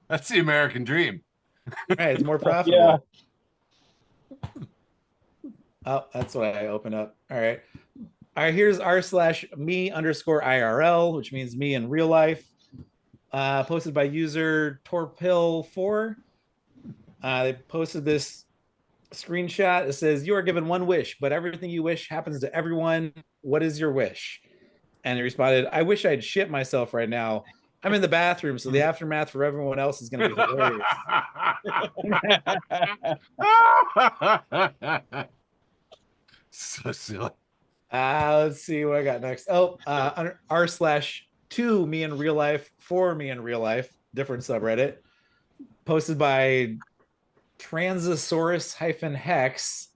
That's the American dream. Right, it's more profitable. Oh, that's what I opened up. All right, here's r/me_IRL, which means me in real life, posted by user Torpil4. They posted this screenshot. It says, you are given one wish, but everything you wish happens to everyone. What is your wish? And he responded, I wish I'd shit myself right now. I'm in the bathroom, so the aftermath for everyone else is going to be hilarious. So silly. Let's see what I got next. Oh, r/2 me in real life, for me in real life, different subreddit, posted by Transosaurus-Hex,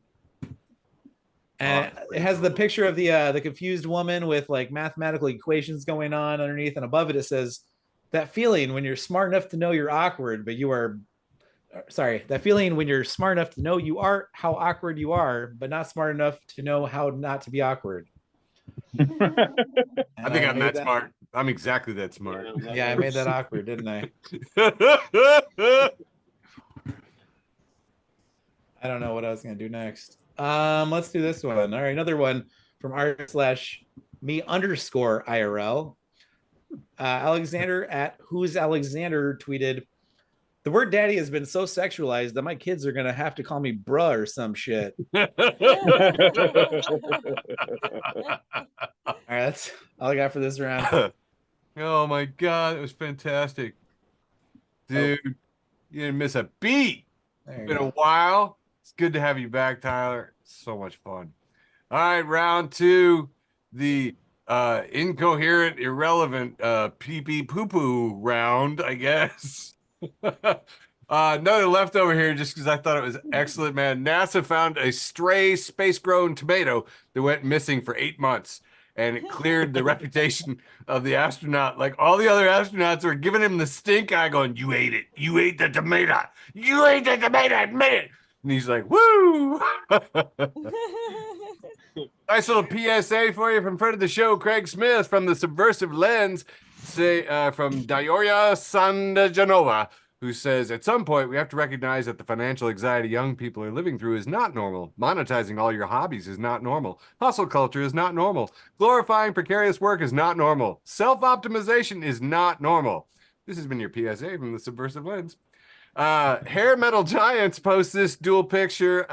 and it has the picture of the confused woman with like mathematical equations going on underneath, and above it says, that feeling when you're smart enough to know you're awkward, but you are sorry, that feeling when you're smart enough to know you are how awkward you are, but not smart enough to know how not to be awkward. I think I'm made that smart. I'm exactly that smart. Yeah, I made that awkward, didn't I? I don't know what I was gonna do next. Let's do this one. All right, another one from r/me_IRL. Alexander at Who's Alexander tweeted, "The word daddy has been so sexualized that my kids are gonna have to call me bruh or some shit." All right, that's all I got for this round. Oh my God, it was fantastic. Dude, you didn't miss a beat. It's been a while. It's good to have you back, Tyler. So much fun. All right, round two, the incoherent, irrelevant pee-pee poo-poo round, I guess. Another leftover here just because I thought it was excellent, man. NASA found a stray space-grown tomato that went missing for 8 months, and it cleared the reputation of the astronaut. Like all the other astronauts were giving him the stink eye, going, "You ate it. You ate the tomato. You ate the tomato. Admit it." And he's like, "Woo!" Nice little PSA for you from friend of the show, Craig Smith from the Subversive Lens, from Dioria Sandajanova, who says, "At some point, we have to recognize that the financial anxiety young people are living through is not normal. Monetizing all your hobbies is not normal. Hustle culture is not normal. Glorifying precarious work is not normal. Self-optimization is not normal." This has been your PSA from the Subversive Lens. Hair Metal Giants post this dual picture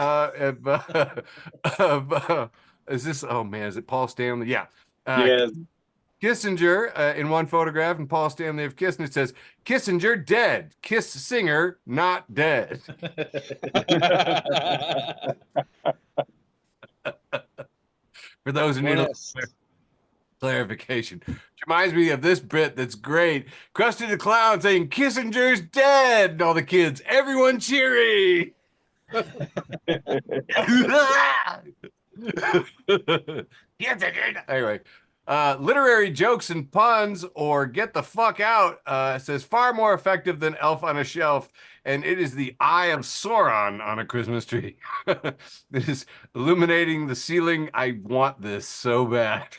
is this, oh man, is it Paul Stanley? Yeah. Yes. Kissinger in one photograph, and Paul Stanley of Kiss, and it says, "Kissinger dead. Kiss singer not dead." For those who need a clarification. Which reminds me of this bit that's great. Krusty the Clown saying, "Kissinger's dead." And all the kids, everyone cheering. Anyway, literary jokes and puns, or get the fuck out, says far more effective than Elf on a Shelf, and it is the Eye of Sauron on a Christmas tree. It is illuminating the ceiling. I want this so bad.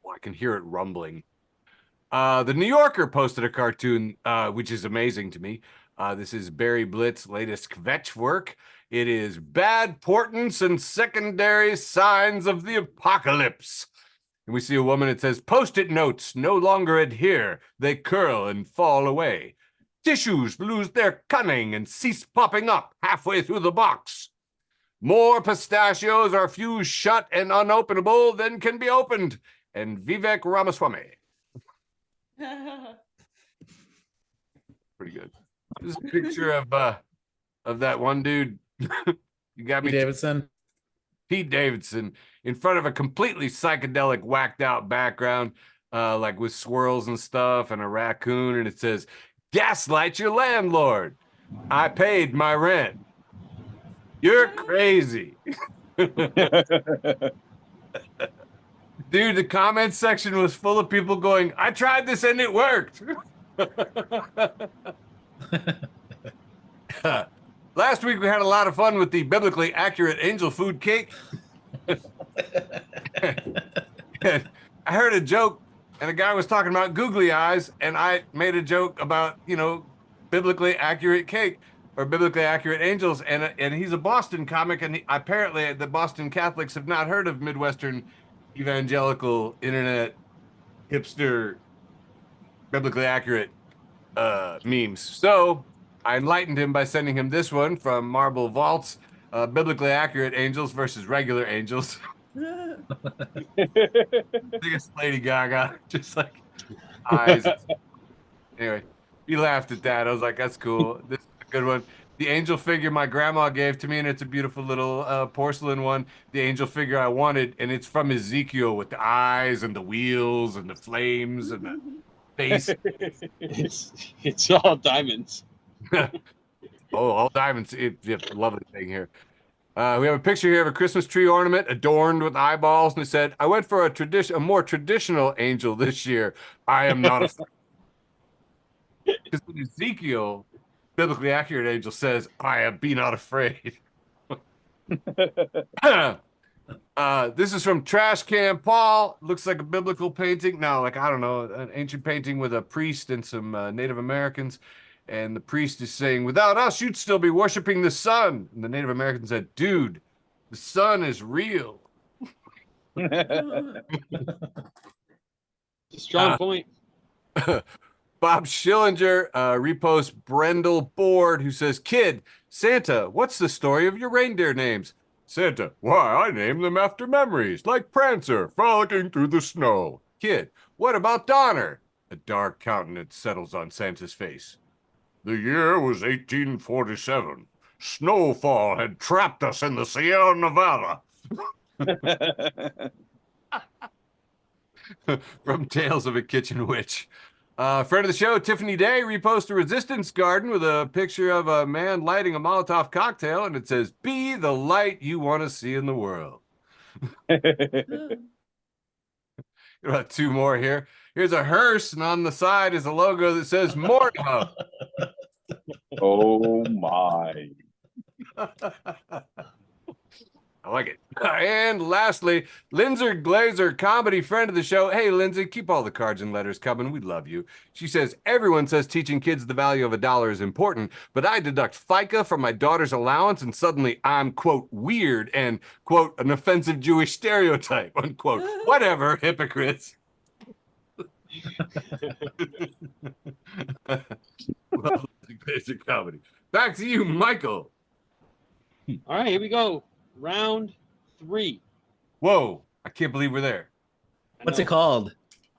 Oh, I can hear it rumbling. The New Yorker posted a cartoon, which is amazing to me. This is Barry Blitz's latest kvetch work. It is bad portents and secondary signs of the apocalypse. And we see a woman, it says, "Post-it notes no longer adhere. They curl and fall away. Tissues lose their cunning and cease popping up halfway through the box. More pistachios are fused shut and unopenable than can be opened. And Vivek Ramaswamy." Pretty good. This is a picture of that one dude. You got me, Pete Davidson, in front of a completely psychedelic, whacked out background, like with swirls and stuff and a raccoon, and it says, "Gaslight your landlord. I paid my rent. You're crazy." Dude, the comment section was full of people going, "I tried this and it worked." Last week we had a lot of fun with the biblically accurate angel food cake. I heard a joke, and a guy was talking about googly eyes, and I made a joke about, biblically accurate cake or biblically accurate angels, and he's a Boston comic, and apparently the Boston Catholics have not heard of Midwestern evangelical internet hipster biblically accurate memes. So I enlightened him by sending him this one from Marble Vaults, biblically accurate angels versus regular angels. Biggest Lady Gaga, just like eyes. Anyway, he laughed at that. I was like, "That's cool. This is a good one." The angel figure my grandma gave to me, and it's a beautiful little porcelain one. The angel figure I wanted, and it's from Ezekiel with the eyes and the wheels and the flames and the face. It's all diamonds. Oh, all diamonds. It's a lovely thing here. We have a picture here of a Christmas tree ornament adorned with eyeballs, and it said, "I went for a more traditional angel this year. I am not a..." Because in Ezekiel, biblically accurate angel says, be not afraid. This is from Trash Can Paul. Looks like a biblical painting. No, like, I don't know, an ancient painting with a priest and some Native Americans. And the priest is saying, without us, you'd still be worshiping the sun. And the Native American said, dude, the sun is real. Strong point. Bob Schillinger reposts Brendel Board, who says, kid, Santa, what's the story of your reindeer names? Santa, why, I named them after memories, like Prancer frolicking through the snow. Kid, what about Donner? A dark countenance settles on Santa's face. The year was 1847. Snowfall had trapped us in the Sierra Nevada. From Tales of a Kitchen Witch. Friend of the show, Tiffany Day, reposted a resistance garden with a picture of a man lighting a Molotov cocktail, and it says, be the light you want to see in the world. About two more here. Here's a hearse, and on the side is a logo that says Mort Hub. Oh my. I like it. And lastly, Lindsay Glazer, comedy friend of the show. Hey, Lindsay, keep all the cards and letters coming. We love you. She says, everyone says teaching kids the value of $1 is important, but I deduct FICA from my daughter's allowance, and suddenly I'm, quote, weird and, quote, an offensive Jewish stereotype, unquote. Whatever, hypocrites. Well, basic comedy. Back to you, Michael. All right, here we go. Round 3. Whoa, I can't believe we're there. What's it called?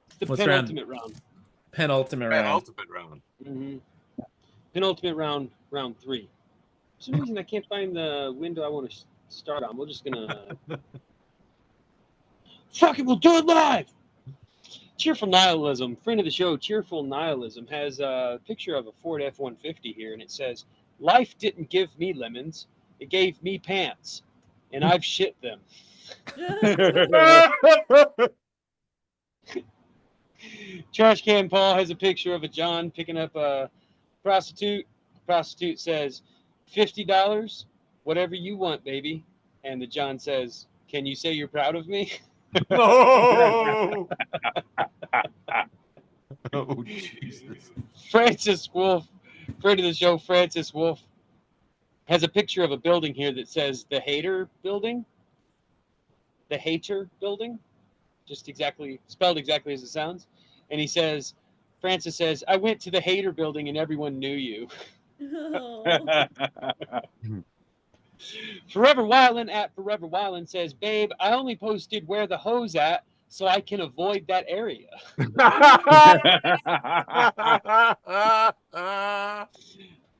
It's the What's penultimate round. Penultimate round. Penultimate round. Mm-hmm. Penultimate round, round 3. For some reason, I can't find the window I want to start on. We're just gonna fuck it. We'll do it live. Cheerful Nihilism, friend of the show. Cheerful Nihilism has a picture of a Ford F-150 here, and it says, "Life didn't give me lemons; it gave me pants, and I've shit them." Trash Can Paul has a picture of a John picking up a prostitute. The prostitute says, $50, whatever you want, baby. And the John says, can you say you're proud of me? No! Oh, Jesus. Francis Wolf, friend of the show, Francis Wolf, has a picture of a building here that says the Hater Building. The Hater Building. Just exactly, spelled exactly as it sounds. And he says, Francis says, I went to the Hater Building and everyone knew you. Forever Wildin' at Forever Wildin' says, babe, I only posted where the hoe's at so I can avoid that area. The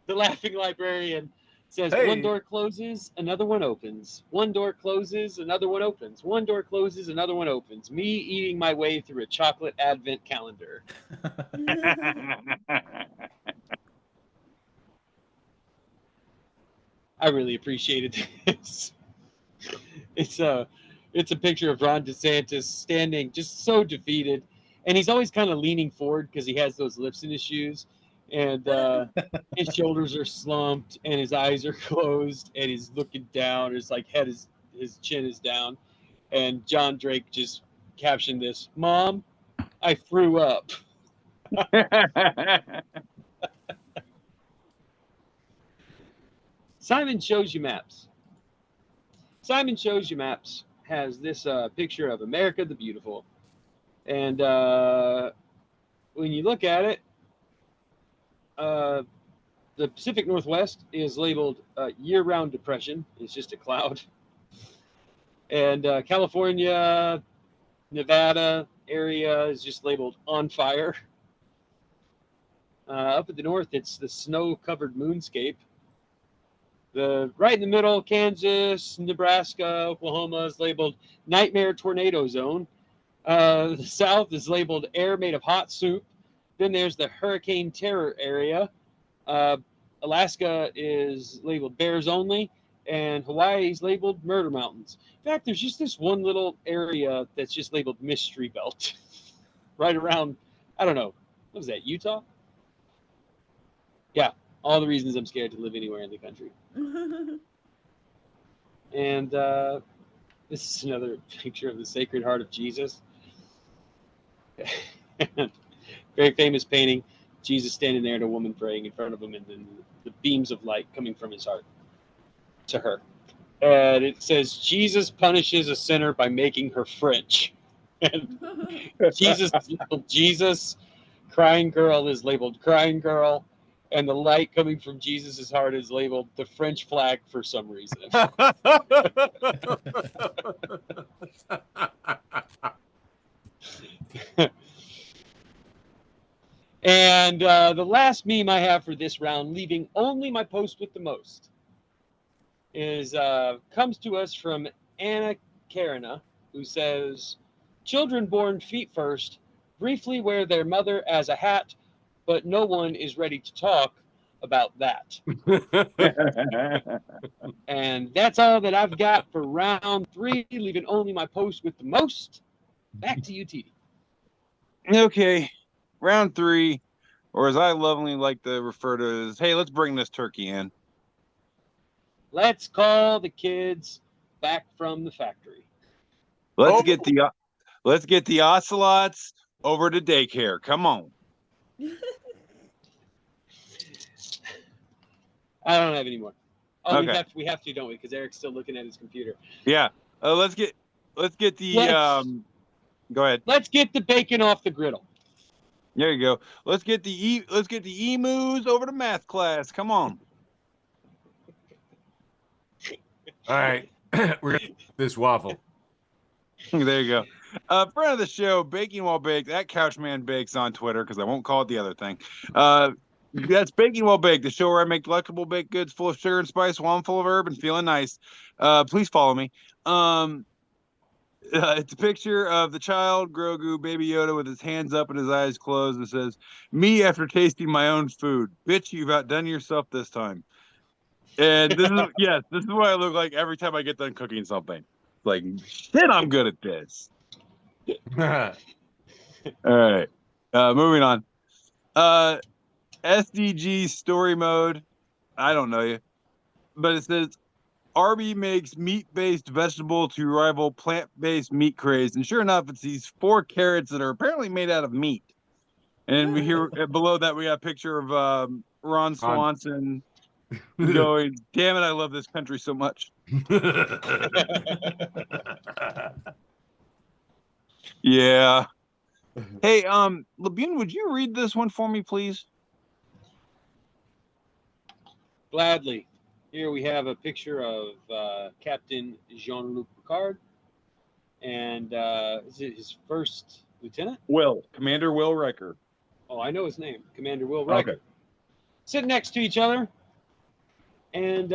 Laughing Librarian says, Hey. one door closes, another one opens. One door closes, another one opens. One door closes, another one opens. Me eating my way through a chocolate advent calendar. I really appreciated this. It's a picture of Ron DeSantis standing just so defeated, and he's always kind of leaning forward because he has those lips in his shoes, and his shoulders are slumped, and his eyes are closed, and he's looking down. His his chin is down, and John Drake just captioned this: "Mom, I threw up." Simon Shows You Maps. Simon Shows You Maps has this picture of America the Beautiful. And when you look at it, the Pacific Northwest is labeled year-round depression. It's just a cloud. And California, Nevada area is just labeled on fire. Up at the north, it's the snow-covered moonscape. Right in the middle, Kansas, Nebraska, Oklahoma is labeled Nightmare Tornado Zone. The south is labeled Air Made of Hot Soup. Then there's the Hurricane Terror area. Alaska is labeled Bears Only. And Hawaii is labeled Murder Mountains. In fact, there's just this one little area that's just labeled Mystery Belt. Right around, I don't know, what was that, Utah? All the reasons I'm scared to live anywhere in the country. And this is another picture of the Sacred Heart of Jesus. Very famous painting. Jesus standing there and a woman praying in front of him, and then the beams of light coming from his heart to her. And it says, Jesus punishes a sinner by making her French. And Jesus is labeled Jesus. Crying girl is labeled crying girl. And the light coming from Jesus' heart is labeled the French flag for some reason. And the last meme I have for this round, leaving only my post with the most, is comes to us from Anna Karina, who says, children born feet first briefly wear their mother as a hat, but no one is ready to talk about that. And that's all that I've got for round 3, leaving only my post with the most. Back to you, TD. Okay, round 3, or as I lovingly like to refer to it as, hey, let's bring this turkey in. Let's call the kids back from the factory. Let's get the ocelots over to daycare. Come on. I don't have any more. Oh, Okay. we have to, don't we? Because Eric's still looking at his computer. Yeah. Let's get the go ahead. Let's get the bacon off the griddle. There you go. Let's get the emus over to math class. Come on. All right. We're gonna this waffle. There you go. Friend of the show, Baking While Baked, at Couchman Bakes on Twitter, because I won't call it the other thing. That's Baking While Baked, the show where I make delectable baked goods full of sugar and spice while I'm full of herb and feeling nice. Please follow me. It's a picture of the child, Grogu, Baby Yoda, with his hands up and his eyes closed. It says, me after tasting my own food. Bitch, you've outdone yourself this time. And this is, yes, this is what I look like every time I get done cooking something. Like, shit, I'm good at this. All right. Moving on. SDG story mode. I don't know you. But it says, Arby makes meat-based vegetable to rival plant-based meat craze. And sure enough, it's these 4 carrots that are apparently made out of meat. And we hear below that we got a picture of Ron Swanson going, damn it, I love this country so much. Yeah. Hey, Labune, would you read this one for me, please? Gladly. Here we have a picture of Captain Jean-Luc Picard. And is it his first lieutenant? Commander Will Riker. Oh, I know his name. Commander Will Riker. Okay. Sitting next to each other. And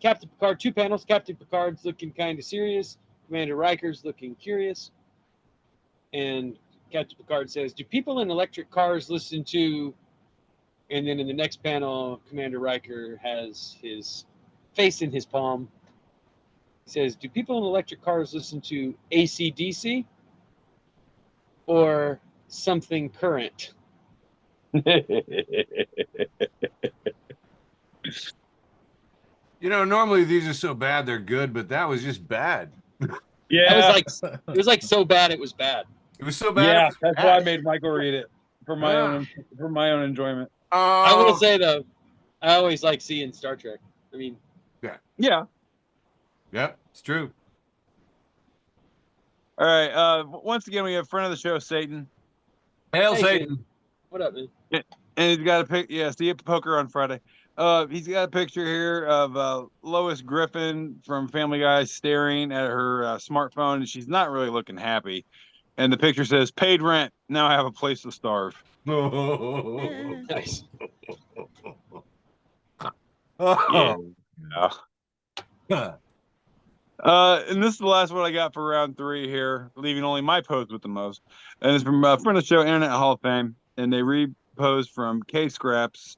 Captain Picard, 2 panels. Captain Picard's looking kind of serious. Commander Riker's looking curious. And Captain Picard says, do people in electric cars listen to... And then in the next panel, Commander Riker has his face in his palm. He says, do people in electric cars listen to AC/DC or something current? You know, normally these are so bad they're good, but that was just bad. Yeah. It was like so bad it was bad. It was so bad. Yeah, it was that's bad. why I made Michael read it for my own enjoyment. I will say though, I always like seeing Star Trek. I mean, Yeah. Yep, it's true. All right. Once again, we have friend of the show, Satan. Hail Hey, Satan. what up, man? And he's got a pic. Yeah, see you at the poker on Friday. He's got a picture here of Lois Griffin from Family Guy staring at her smartphone, and she's not really looking happy. And the picture says, "Paid rent. Now I have a place to starve." Nice. Yeah. And this is the last one I got for round 3 here, leaving only my post with the most. And it's from a friend of the show, Internet Hall of Fame, and they repost from K Scraps.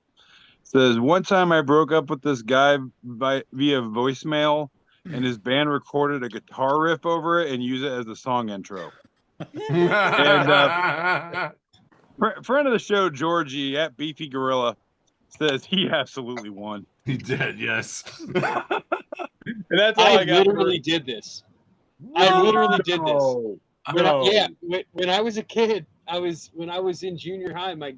Says, one time I broke up with this guy via voicemail, and his band recorded a guitar riff over it and used it as a song intro. And friend of the show, Georgie at Beefy Gorilla, says he absolutely won. He did, yes. And that's all I got. literally did this. I literally did this. No. When I was a kid, when I was in junior high, my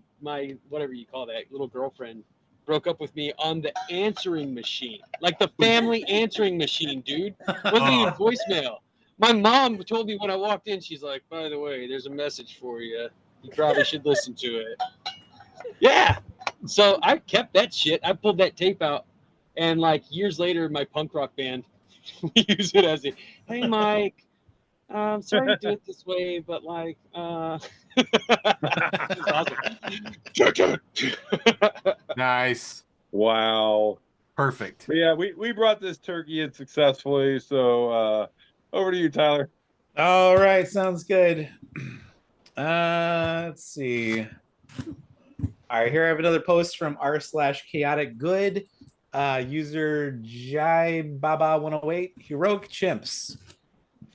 whatever you call that little girlfriend broke up with me on the answering machine, like the family answering machine, dude. Wasn't even voicemail. My mom told me when I walked in, she's like, "By the way, there's a message for you. You probably should listen to it." Yeah. So I kept that shit. I pulled that tape out, and like years later, my punk rock band we use it as a, "Hey, Mike. Sorry to do it this way, but like, it's awesome. Nice. Wow. Perfect. But yeah, we brought this turkey in successfully. So over to you, Tyler. All right, sounds good. Let's see. All right, here I have another post from r/chaotic good. User Jai Baba 108. Heroic chimps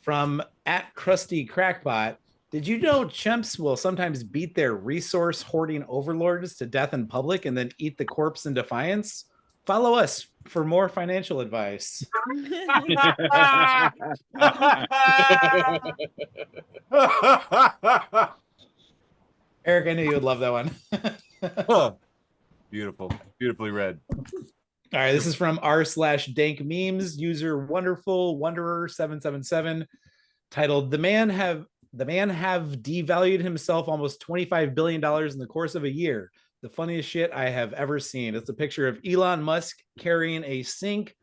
from @CrustyCrackpot. Did you know chimps will sometimes beat their resource hoarding overlords to death in public and then eat the corpse in defiance? Follow us for more financial advice. Eric, I knew you would love that one. Beautiful. Beautifully read. All right, this is from r/dank memes, user wonderful wanderer 777, titled the man have devalued himself almost $25 billion in the course of a year. The funniest shit I have ever seen. It's a picture of Elon Musk carrying a sink.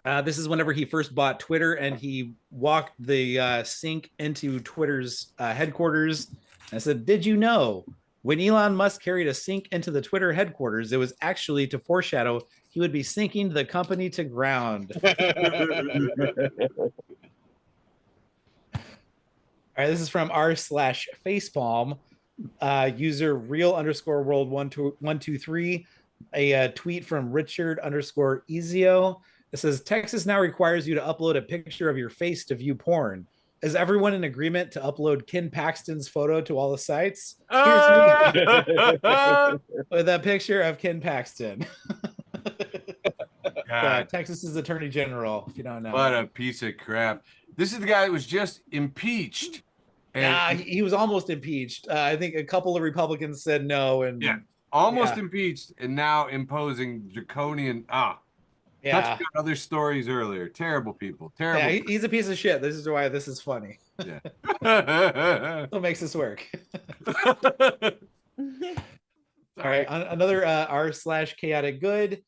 This is whenever he first bought Twitter, and he walked the sink into Twitter's headquarters. I said, did you know when Elon Musk carried a sink into the Twitter headquarters, it was actually to foreshadow he would be sinking the company to ground. All right, this is from r/facepalm, user real_world123, a tweet from Richard_Ezio. It says, Texas now requires you to upload a picture of your face to view porn. Is everyone in agreement to upload Ken Paxton's photo to all the sites? Here's me with a picture of Ken Paxton. Texas's Attorney General, if you don't know. What a piece of crap. This is the guy that was just impeached. And he was almost impeached. I think a couple of Republicans said no. And almost impeached, and now imposing draconian. Touched on other stories earlier. Terrible people. Terrible. Yeah, he's a piece of shit. This is why this is funny. Yeah. What makes this work? All right. Another r/chaotic good,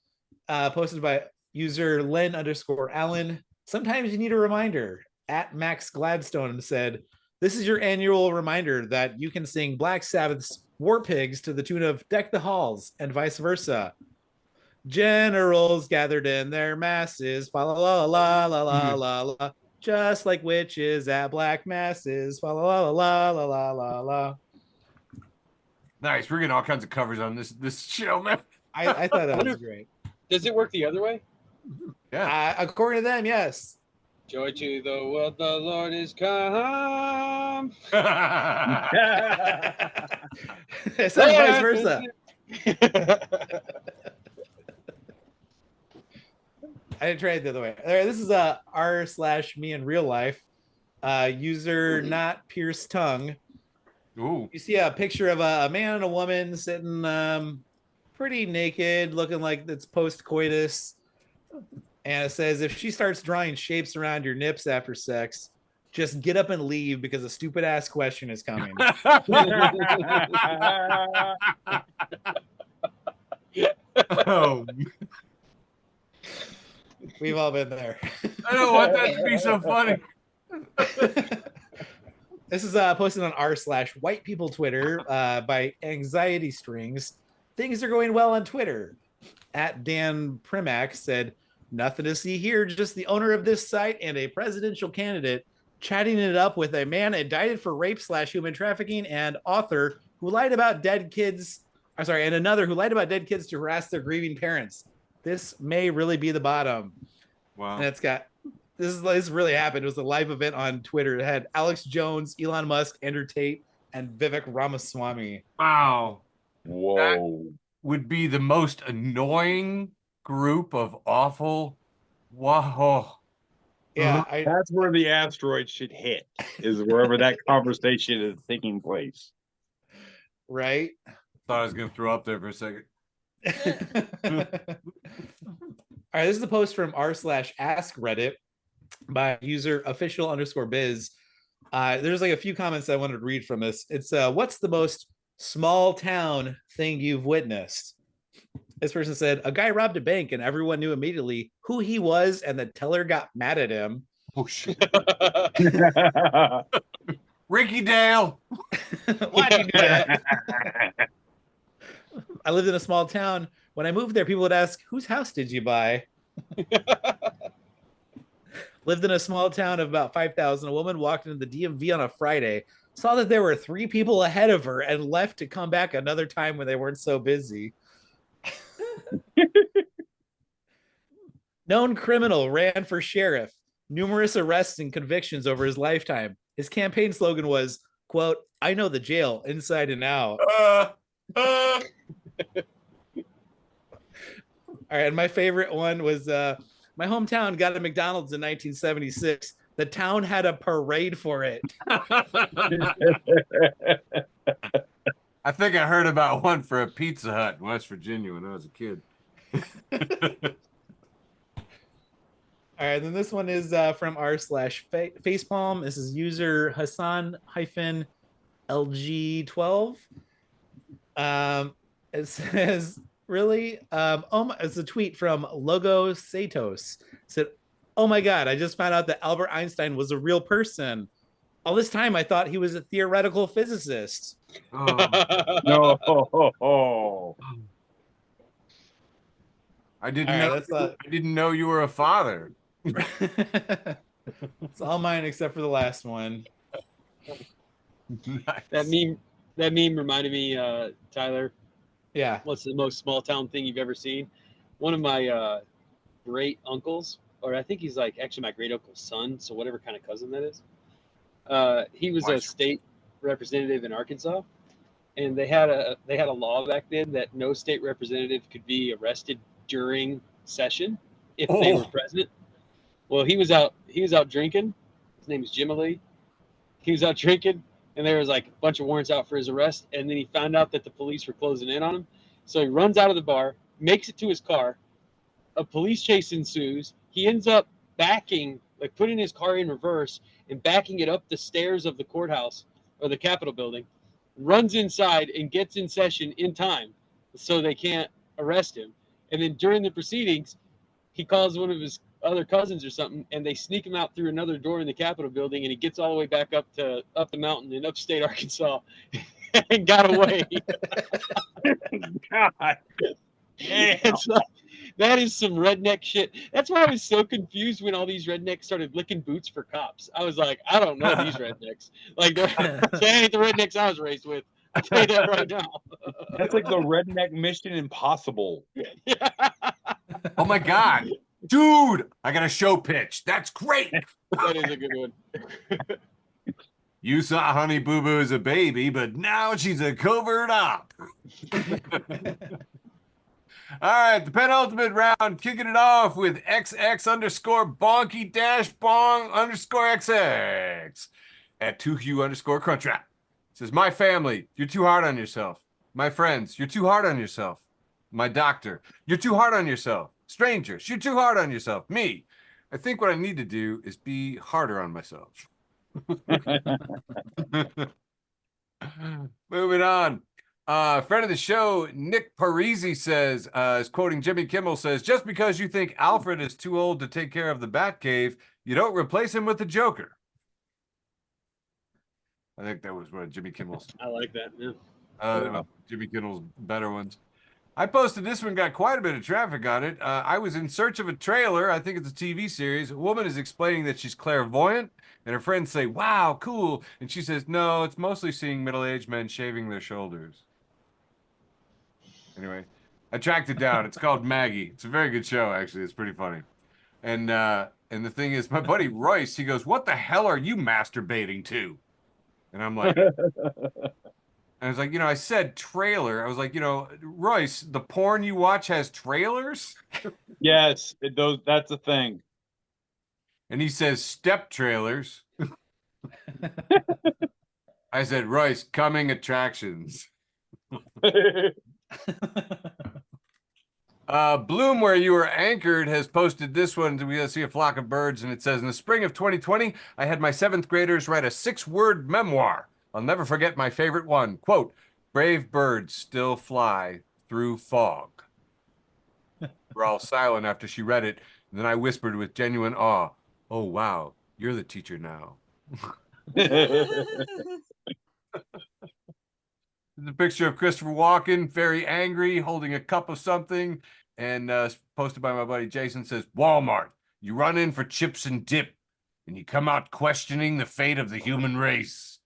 posted by user Len_Allen. Sometimes you need a reminder. @Max Gladstone said, this is your annual reminder that you can sing Black Sabbath's War Pigs to the tune of Deck the Halls and vice versa. Generals gathered in their masses, fa la la la la la la la, just like witches at black masses, fa la la la la la la la. Nice. We're getting all kinds of covers on this show, man. I thought that was great. Does it work the other way? Yeah. According to them, yes. Joy to the world, the Lord is come. It says vice versa. I didn't try it the other way. All right, this is r/me in real life. User not Pierce tongue. Ooh. You see a picture of a man and a woman sitting pretty naked, looking like it's post-coitus. And it says, if she starts drawing shapes around your nips after sex, just get up and leave because a stupid ass question is coming. Oh. We've all been there. I don't want that to be so funny. This is posted on r/white people Twitter by Anxiety Strings. Things are going well on Twitter. @Dan Primack said, nothing to see here, just the owner of this site and a presidential candidate chatting it up with a man indicted for rape/human trafficking and author who lied about dead kids. And another who lied about dead kids to harass their grieving parents. This may really be the bottom. Wow. And it's got this really happened. It was a live event on Twitter. It had Alex Jones, Elon Musk, Andrew Tate, and Vivek Ramaswamy. Wow. Whoa. would be the most annoying group of awful. Wow. Yeah, That's where the asteroid should hit, is wherever that conversation is taking place. right. Thought I was gonna throw up there for a second. All right, this is the post from r/ask Reddit by user official_biz. There's like a few comments I wanted to read from this. It's what's the most small town thing you've witnessed? This person said a guy robbed a bank and everyone knew immediately who he was, and the teller got mad at him. Oh shit. Ricky Dale. Why'd you do that? I lived in a small town. When I moved there, people would ask, whose house did you buy? Lived in a small town of about 5,000. A woman walked into the DMV on a Friday, saw that there were 3 people ahead of her, and left to come back another time when they weren't so busy. Known criminal ran for sheriff. Numerous arrests and convictions over his lifetime. His campaign slogan was, quote, I know the jail inside and out. All right, and my favorite one was my hometown got a McDonald's in 1976. The town had a parade for it. I think I heard about one for a Pizza Hut in West Virginia when I was a kid. All right, then this one is from r/facepalm. This is user Hassan-LG12. It says, really? It's a tweet from Logo Satos. It said, oh my God, I just found out that Albert Einstein was a real person. All this time, I thought he was a theoretical physicist. Oh. No. I didn't All know. right, I didn't know you were a father. It's all mine except for the last one. Nice. That meme reminded me, Tyler. Yeah. What's the most small town thing you've ever seen? One of my great uncles, or I think he's like actually my great uncle's son, so whatever kind of cousin that is. He was a state representative in Arkansas, and they had a law back then that no state representative could be arrested during session if they were present. Well, he was out drinking. His name is Jim Ali. He was out drinking, and there was like a bunch of warrants out for his arrest, and then he found out that the police were closing in on him. So he runs out of the bar, makes it to his car. A police chase ensues. He ends up backing, like putting his car in reverse and backing it up the stairs of the courthouse or the Capitol building, runs inside and gets in session in time so they can't arrest him. And then during the proceedings, he calls one of his other cousins or something, and they sneak him out through another door in the Capitol building, and he gets all the way back up the mountain in upstate Arkansas and got away. God. It's like, that is some redneck shit. That's why I was so confused when all these rednecks started licking boots for cops. I was like, I don't know these rednecks. Like, they ain't the rednecks I was raised with. I'll tell you that right now. That's like the redneck Mission Impossible. Yeah. Oh my God. Dude, I got a show pitch. That's great. That is a good one. You saw Honey Boo Boo as a baby, but now she's a covert op. All right, the penultimate round, kicking it off with XX_bonky-bong_XX at 2Q_crunchwrap. It says, my family, you're too hard on yourself. My friends, you're too hard on yourself. My doctor, you're too hard on yourself. Strangers, you're too hard on yourself. Me, I think what I need to do is be harder on myself. Moving on. Friend of the show, Nick Parisi says, is quoting Jimmy Kimmel, says, just because you think Alfred is too old to take care of the Batcave, you don't replace him with the Joker. I think that was one of Jimmy Kimmel's. I like that. Yeah. Jimmy Kimmel's better ones. I posted this one, got quite a bit of traffic on it. I was in search of a trailer. I think it's a TV series. A woman is explaining that she's clairvoyant, and her friends say, wow, cool. And she says, no, it's mostly seeing middle-aged men shaving their shoulders. Anyway, I tracked it down. It's called Maggie. It's a very good show, actually. It's pretty funny. And the thing is, my buddy Royce, he goes, what the hell are you masturbating to? And I'm like, I was like, I said trailer. I was like, Royce, the porn you watch has trailers? Yes, that's a thing. And he says step trailers. I said, Royce, coming attractions. Bloom, where you were anchored, has posted this one. We see a flock of birds, and it says, in the spring of 2020, I had my 7th graders write a 6-word memoir. I'll never forget my favorite one. Quote, brave birds still fly through fog. We're all silent after she read it, and then I whispered with genuine awe, oh, wow, you're the teacher now. There's a picture of Christopher Walken, very angry, holding a cup of something, and posted by my buddy Jason, says, Walmart, you run in for chips and dip, and you come out questioning the fate of the human race.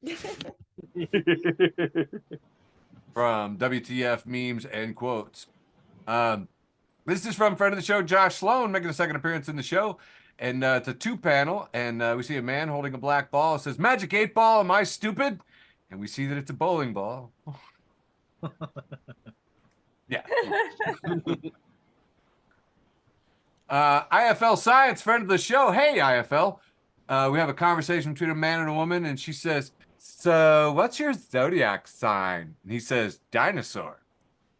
From WTF memes and quotes. This is from friend of the show, Josh Sloan, making a second appearance in the show. And it's a 2-panel, and we see a man holding a black ball. It says, Magic 8-ball, am I stupid? And we see that it's a bowling ball. Yeah. IFL Science, friend of the show. Hey, IFL. We have a conversation between a man and a woman, and she says, so what's your zodiac sign? And he says, dinosaur.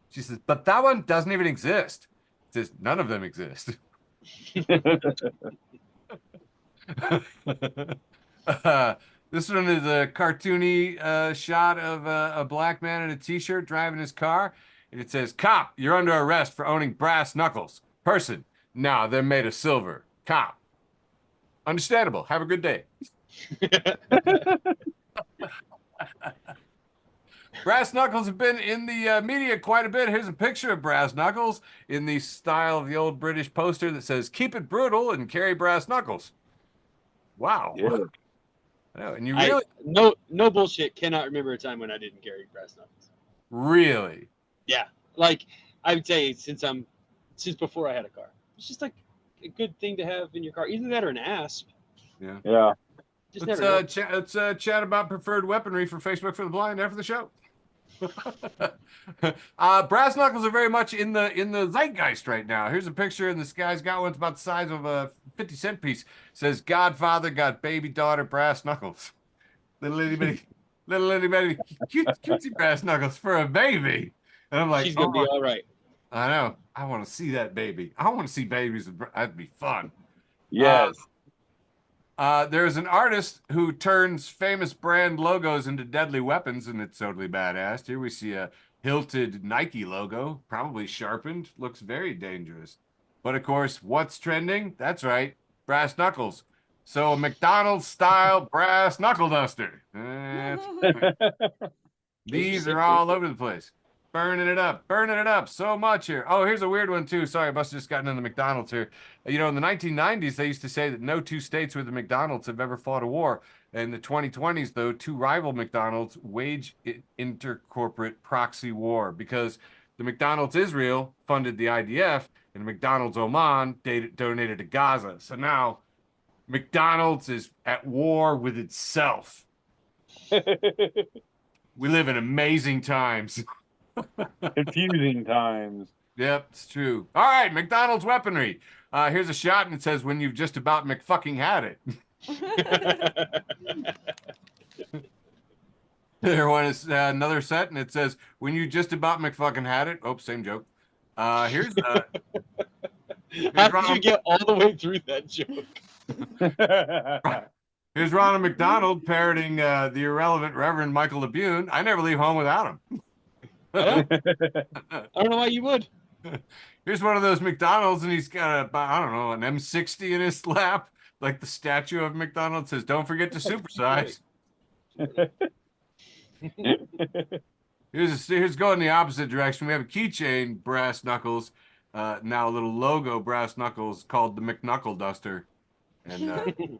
She says, but that one doesn't even exist. He says, none of them exist. This one is a cartoony shot of a black man in a t-shirt driving his car. And it says, cop, you're under arrest for owning brass knuckles. Person, nah, they're made of silver. Cop. Understandable. Have a good day. Brass knuckles have been in the media quite a bit. Here's a picture of brass knuckles in the style of the old British poster that says, keep it brutal and carry brass knuckles. Wow. Yeah. And you really no bullshit. Cannot remember a time when I didn't carry brass knuckles. really Yeah, like I would say since before I had a car, it's just like a good thing to have in your car. Either that or an asp. Yeah. Just let's never. chat about preferred weaponry for Facebook for the Blind after the show. Brass knuckles are very much in the zeitgeist right now. Here's a picture, and this guy's got one. It's about the size of a 50-cent piece. It says, Godfather got baby daughter brass knuckles. Little itty bitty cutesy brass knuckles for a baby. And I'm like, she's gonna be all right. I know. I want to see that baby. I want to see babies. That'd be fun. Yes. There's an artist who turns famous brand logos into deadly weapons, and it's totally badass. Here we see a hilted Nike logo, probably sharpened. Looks very dangerous. But of course, what's trending? That's right, brass knuckles. So a McDonald's style brass knuckle duster. These are all over the place. Burning it up so much here. Oh, here's a weird one too. Sorry, I must have just gotten into McDonald's here. In the 1990s, they used to say that no 2 states with the McDonald's have ever fought a war. In the 2020s, though, 2 rival McDonald's wage intercorporate proxy war because the McDonald's Israel funded the IDF and McDonald's Oman donated to Gaza. So now McDonald's is at war with itself. We live in amazing times. Confusing times. Yep, it's true. All right, McDonald's weaponry. Here's a shot, and it says, when you've just about McFucking had it. There one is another set, and it says, when you just about McFucking had it. Oh, same joke. Here's How did you get all the way through that joke? Here's Ronald McDonald parroting the irrelevant Reverend Michael Labune. I never leave home without him. I don't know why you would. Here's one of those McDonald's, and he's got an M60 in his lap, like the statue of McDonald's says, don't forget to supersize. Here's going the opposite direction. We have a keychain, brass knuckles, now a little logo, brass knuckles, called the McKnuckle Duster. And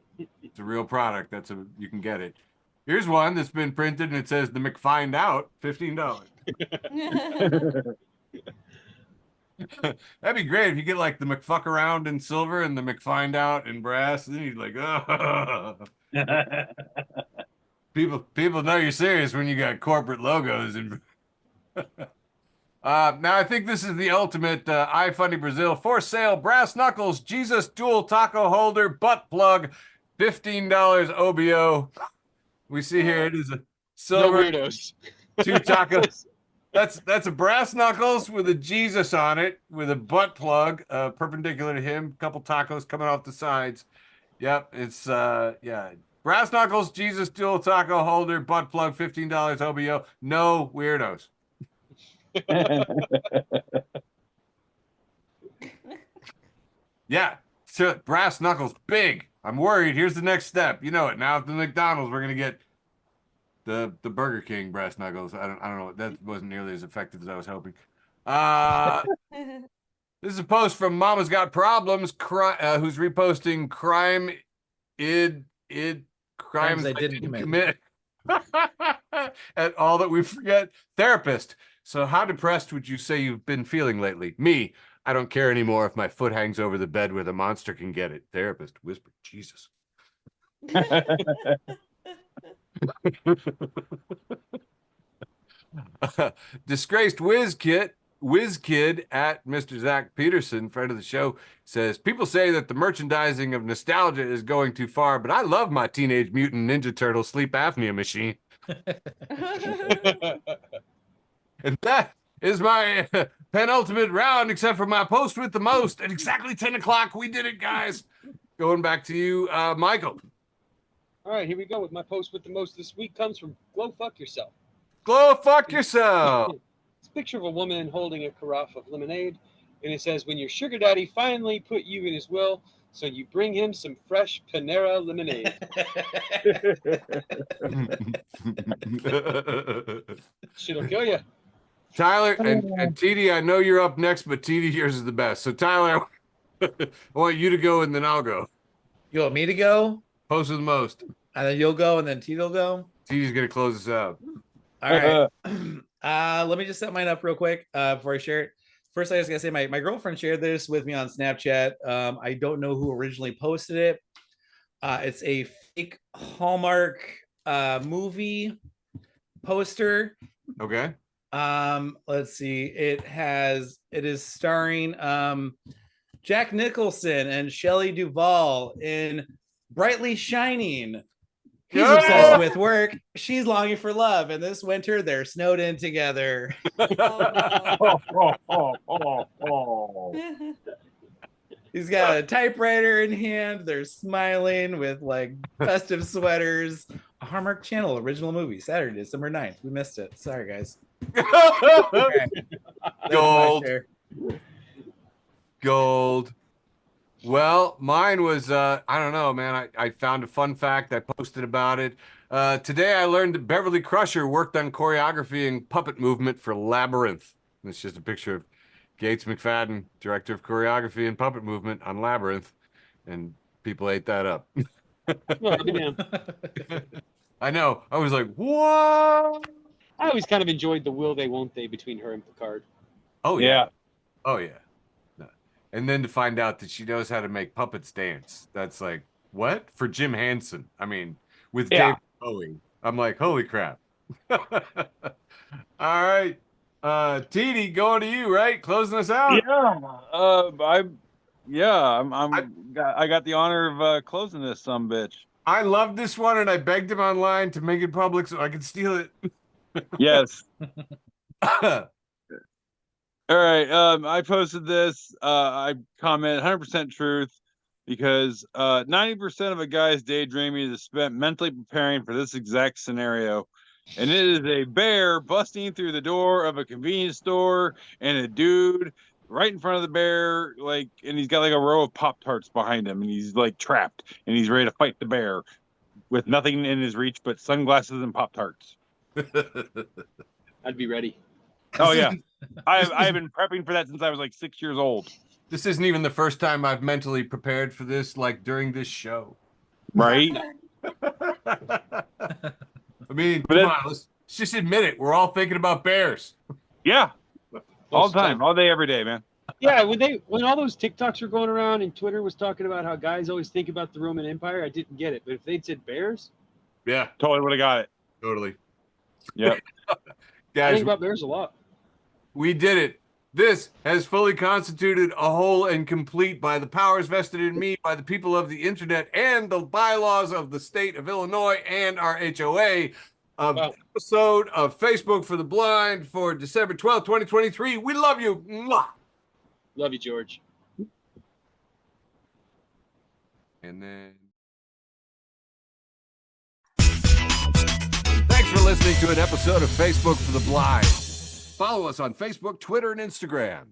it's a real product. You can get it. Here's one that's been printed, and it says the McFind Out, $15. That'd be great if you get like the McFuck Around in silver and the McFind Out in brass. And then you'd like, oh. People know you're serious when you got corporate logos and. Now I think this is the ultimate iFunny Brazil for sale. Brass knuckles, Jesus dual taco holder, butt plug, $15 OBO. We see here it is a No silver weirdos. 2 tacos. That's a brass knuckles with a Jesus on it with a butt plug perpendicular to him. Couple tacos coming off the sides. Yep, it's yeah. Brass knuckles, Jesus dual taco holder, butt plug, $15 OBO. No weirdos. Yeah, so brass knuckles, big. I'm worried. Here's the next step. You know it. Now at the McDonald's, we're gonna get the Burger King brass knuckles. I don't know. That wasn't nearly as effective as I was hoping. This is a post from Mama's Got Problems, who's reposting crimes Crimes I didn't commit. And all that we forget. Therapist. So how depressed would you say you've been feeling lately? Me. I don't care anymore if my foot hangs over the bed where the monster can get it. Therapist. Whisper. Jesus. Disgraced whiz kid at Mr. Zach Peterson, friend of the show, says people say that the merchandising of nostalgia is going too far, but I love my Teenage Mutant Ninja Turtle sleep apnea machine. And that is my penultimate round, except for my post with the most. At exactly 10 o'clock, we did it, guys. Going back to you, Michael. All right, here we go with my post with the most this week. Comes from Glow Fuck Yourself. Glow fuck yourself. It's a picture of a woman holding a carafe of lemonade, and it says, when your sugar daddy finally put you in his will, so you bring him some fresh Panera lemonade. Shit'll kill you. Tyler and TD, I know you're up next, but TD, yours is the best. So Tyler, I want you to go and then I'll go. You want me to go? Post with the most. And then you'll go, and then Tito will go. TD's gonna close us out. All right. Let me just set mine up real quick before I share it. First, I just gotta say my girlfriend shared this with me on Snapchat. I don't know who originally posted it. It's a fake Hallmark movie poster. Okay. Let's see. It is starring Jack Nicholson and Shelley Duvall in Brightly Shining. He's obsessed with work. She's longing for love. And this winter, they're snowed in together. He's got a typewriter in hand. They're smiling with like festive sweaters. A Hallmark Channel original movie, Saturday, December 9th. We missed it. Sorry, guys. Okay. Gold. Gold. Well, mine was, I don't know, man. I found a fun fact. I posted about it. Today I learned that Beverly Crusher worked on choreography and puppet movement for Labyrinth. It's just a picture of Gates McFadden, director of choreography and puppet movement on Labyrinth. And people ate that up. Well, I'll be damned. I know. I was like, what? I always kind of enjoyed the will they, won't they between her and Picard. Oh, Yeah. yeah. Oh, yeah. No. And then to find out that she knows how to make puppets dance. That's like, what? For Jim Henson. I mean, with David Bowie. I'm like, holy crap. All right. TD, going to you, right? Closing us out. Yeah. I got the honor of closing this sumbitch. I love this one, and I begged him online to make it public so I could steal it. Yes. All right. I posted this. I comment 100% truth because 90% of a guy's daydreaming is spent mentally preparing for this exact scenario. And it is a bear busting through the door of a convenience store and a dude right in front of the bear, like, and he's got like a row of Pop-Tarts behind him, and he's like trapped and he's ready to fight the bear with nothing in his reach but sunglasses and Pop-Tarts. I'd be ready. Oh yeah. I've been prepping for that since I was like 6 years old. This isn't even the first time I've mentally prepared for this, like during this show. Right? I mean, come on, let's just admit it. We're all thinking about bears. Yeah. All the time, all day, every day, man. Yeah, when all those TikToks were going around and Twitter was talking about how guys always think about the Roman Empire, I didn't get it. But if they'd said bears, Yeah, Totally would have got it. totally. Yep. I Guys, think about bears a lot. we did it. This has fully constituted a whole and complete by the powers vested in me by the people of the internet and the bylaws of the state of Illinois and our HOA. Episode of Facebook for the Blind for December 12th, 2023. We love you. Mwah! Love you, George. And then thanks for listening to an episode of Facebook for the Blind. Follow us on Facebook, Twitter, and Instagram.